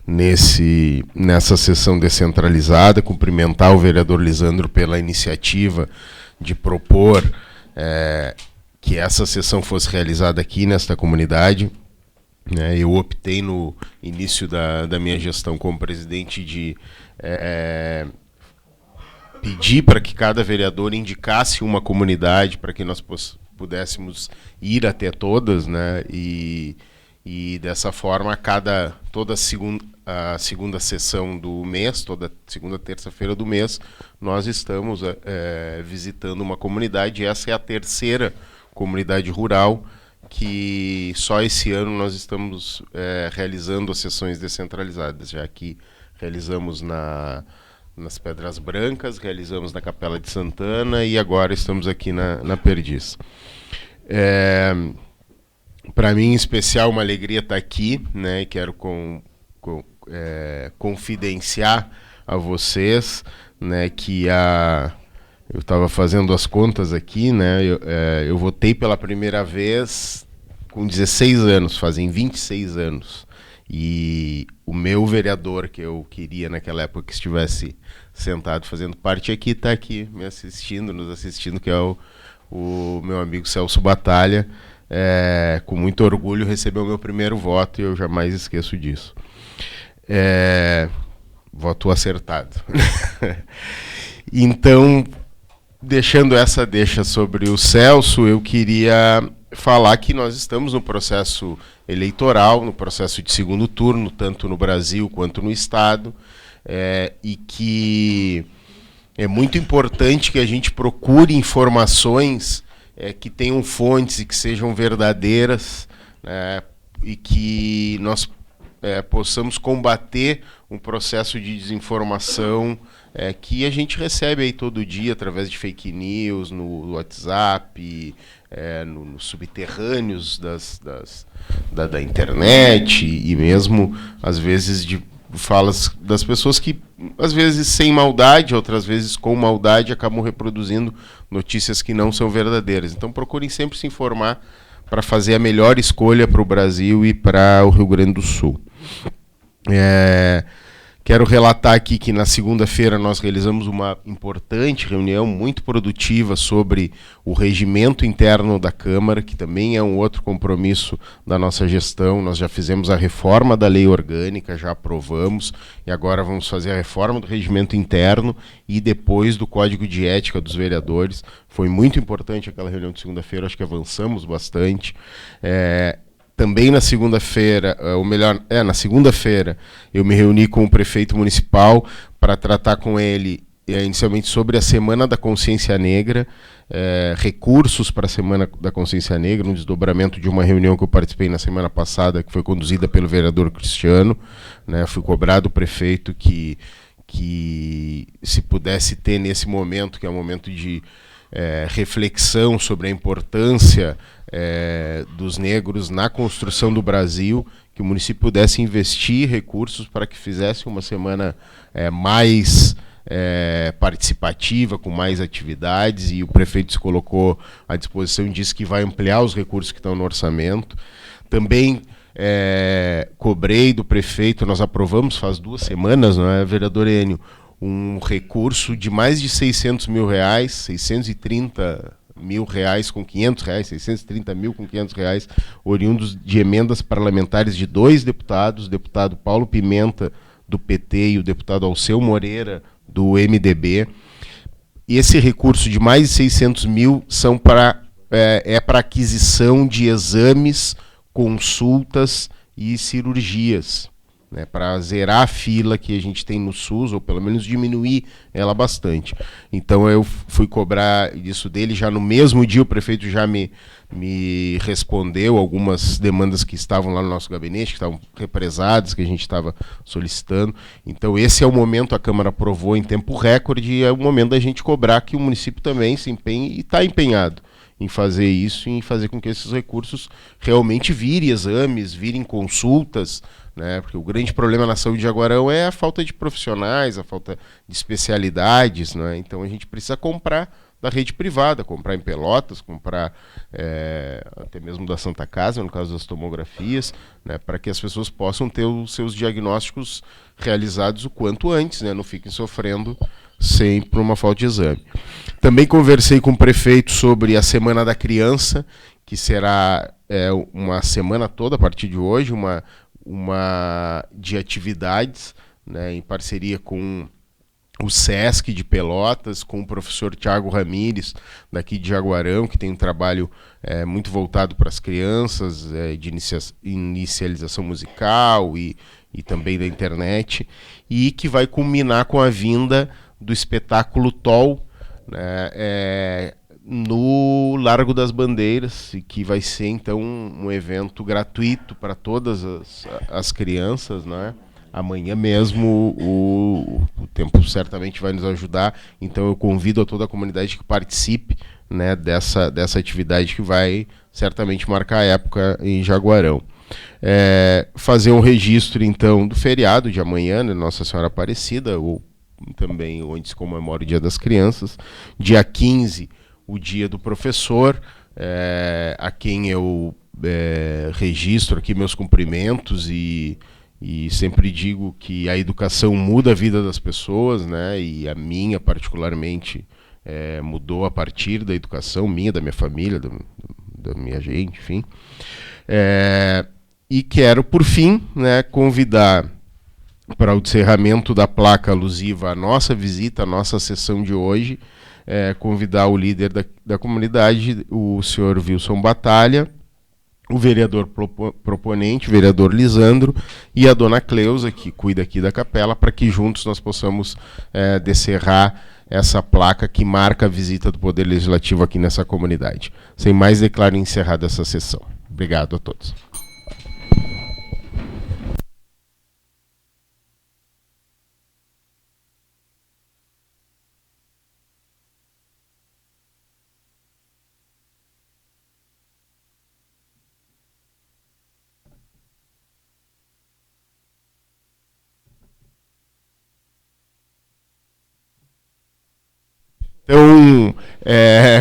nessa sessão descentralizada, cumprimentar o vereador Lisandro pela iniciativa de propor que essa sessão fosse realizada aqui nesta comunidade. Eu optei no início da minha gestão como presidente de pedir para que cada vereador indicasse uma comunidade para que nós pudéssemos ir até todas, né? E dessa forma, toda a segunda sessão do mês, toda segunda terça-feira do mês, nós estamos visitando uma comunidade. Essa é a terceira comunidade rural que só esse ano nós estamos realizando as sessões descentralizadas, já que realizamos nas Pedras Brancas, realizamos na Capela de Santana e agora estamos aqui na Perdiz. Para mim, em especial, uma alegria estar aqui, né? Quero confidenciar a vocês, né, que eu estava fazendo as contas aqui, né? Eu votei pela primeira vez com 16 anos, fazem 26 anos. E o meu vereador, que eu queria naquela época que estivesse sentado fazendo parte aqui, está aqui nos assistindo, que é o meu amigo Celso Batalha. Com muito orgulho recebeu o meu primeiro voto e eu jamais esqueço disso. Voto acertado. Então, deixando essa deixa sobre o Celso, eu queria falar que nós estamos no processo eleitoral, no processo de segundo turno, tanto no Brasil quanto no Estado, e que é muito importante que a gente procure informações que tenham fontes e que sejam verdadeiras, né, e que nós possamos combater um processo de desinformação que a gente recebe aí todo dia através de fake news, no WhatsApp, nos subterrâneos da internet e mesmo, às vezes, de falas das pessoas que, às vezes, sem maldade, outras vezes com maldade, acabam reproduzindo notícias que não são verdadeiras. Então, procurem sempre se informar para fazer a melhor escolha para o Brasil e para o Rio Grande do Sul. Quero relatar aqui que na segunda-feira nós realizamos uma importante reunião, muito produtiva, sobre o regimento interno da Câmara, que também é um outro compromisso da nossa gestão. Nós já fizemos a reforma da lei orgânica, já aprovamos, e agora vamos fazer a reforma do regimento interno e depois do Código de Ética dos vereadores. Foi muito importante aquela reunião de segunda-feira, acho que avançamos bastante. Também na segunda-feira, na segunda-feira, eu me reuni com o prefeito municipal para tratar com ele inicialmente sobre a Semana da Consciência Negra, recursos para a Semana da Consciência Negra, um desdobramento de uma reunião que eu participei na semana passada, que foi conduzida pelo vereador Cristiano, né? Fui cobrado do prefeito que se pudesse ter nesse momento, que é um momento de reflexão sobre a importância dos negros na construção do Brasil, que o município pudesse investir recursos para que fizesse uma semana mais participativa, com mais atividades, e o prefeito se colocou à disposição e disse que vai ampliar os recursos que estão no orçamento. Também cobrei do prefeito, nós aprovamos faz 2 semanas, não é, vereador Enio, um recurso de mais de 600 mil reais, 630 mil reais com 500 reais, 630 mil com 500 reais, oriundos de emendas parlamentares de 2 deputados, o deputado Paulo Pimenta, do PT, e o deputado Alceu Moreira, do MDB. E esse recurso de mais de 600 mil são para aquisição de exames, consultas e cirurgias, né, para zerar a fila que a gente tem no SUS, ou pelo menos diminuir ela bastante. Então eu fui cobrar isso dele, já no mesmo dia o prefeito já me respondeu algumas demandas que estavam lá no nosso gabinete, que estavam represadas, que a gente estava solicitando. Então esse é o momento, a Câmara aprovou em tempo recorde, e é o momento da gente cobrar que o município também se empenhe, e está empenhado em fazer isso, em fazer com que esses recursos realmente virem exames, virem consultas, né? Porque o grande problema na saúde de Jaguarão é a falta de profissionais, a falta de especialidades, né? Então a gente precisa comprar da rede privada, comprar em Pelotas, comprar até mesmo da Santa Casa, no caso das tomografias, né? Para que as pessoas possam ter os seus diagnósticos realizados o quanto antes, né? Não fiquem sofrendo sempre por uma falta de exame. Também conversei com o prefeito sobre a Semana da Criança, que será uma semana toda a partir de hoje, uma de atividades, né, em parceria com o SESC de Pelotas, com o professor Tiago Ramires, daqui de Jaguarão, que tem um trabalho muito voltado para as crianças, de inicialização musical e também da internet, e que vai culminar com a vinda do espetáculo TOL, né, no Largo das Bandeiras, e que vai ser então um evento gratuito para todas as crianças, né? Amanhã mesmo o tempo certamente vai nos ajudar, então eu convido a toda a comunidade que participe, né, dessa atividade que vai certamente marcar a época em Jaguarão. Fazer um registro então do feriado de amanhã, né, Nossa Senhora Aparecida, ou também onde se comemora o Dia das Crianças. Dia 15, o Dia do Professor, a quem eu registro aqui meus cumprimentos, e sempre digo que a educação muda a vida das pessoas, né? E a minha particularmente mudou a partir da educação minha, da minha família, da minha gente, enfim. E quero, por fim, né, convidar para o encerramento da placa alusiva à nossa visita, à nossa sessão de hoje, convidar o líder da comunidade, o senhor Wilson Batalha, o vereador proponente, o vereador Lisandro, e a dona Cleusa, que cuida aqui da capela, para que juntos nós possamos descerrar essa placa que marca a visita do Poder Legislativo aqui nessa comunidade. Sem mais, declaro encerrada essa sessão. Obrigado a todos. Então,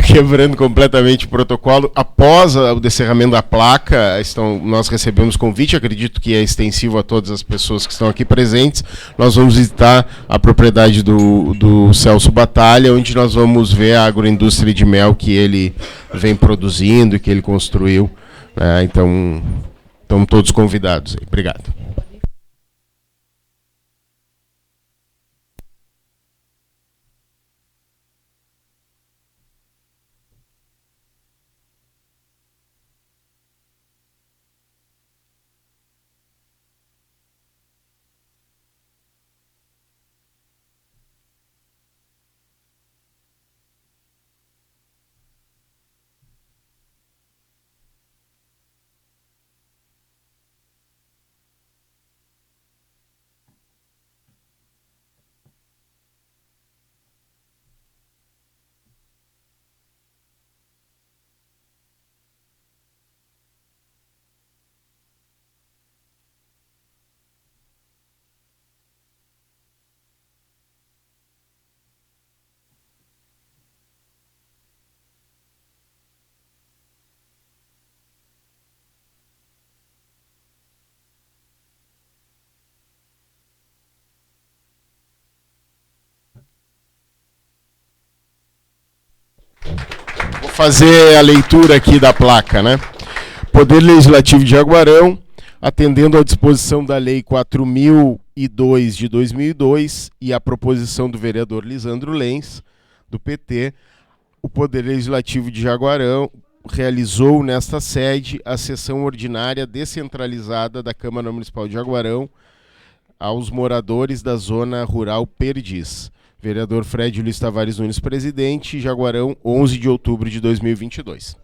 quebrando completamente o protocolo, após o descerramento da placa, nós recebemos convite, acredito que é extensivo a todas as pessoas que estão aqui presentes. Nós vamos visitar a propriedade do Celso Batalha, onde nós vamos ver a agroindústria de mel que ele vem produzindo e que ele construiu. Então, estão todos convidados. Obrigado. Vou fazer a leitura aqui da placa, né? Poder Legislativo de Jaguarão, atendendo à disposição da Lei 4.002 de 2002 e à proposição do vereador Lisandro Lenz, do PT, o Poder Legislativo de Jaguarão realizou nesta sede a sessão ordinária descentralizada da Câmara Municipal de Jaguarão aos moradores da Zona Rural Perdiz. Vereador Fred Luiz Tavares Nunes, presidente, Jaguarão, 11 de outubro de 2022.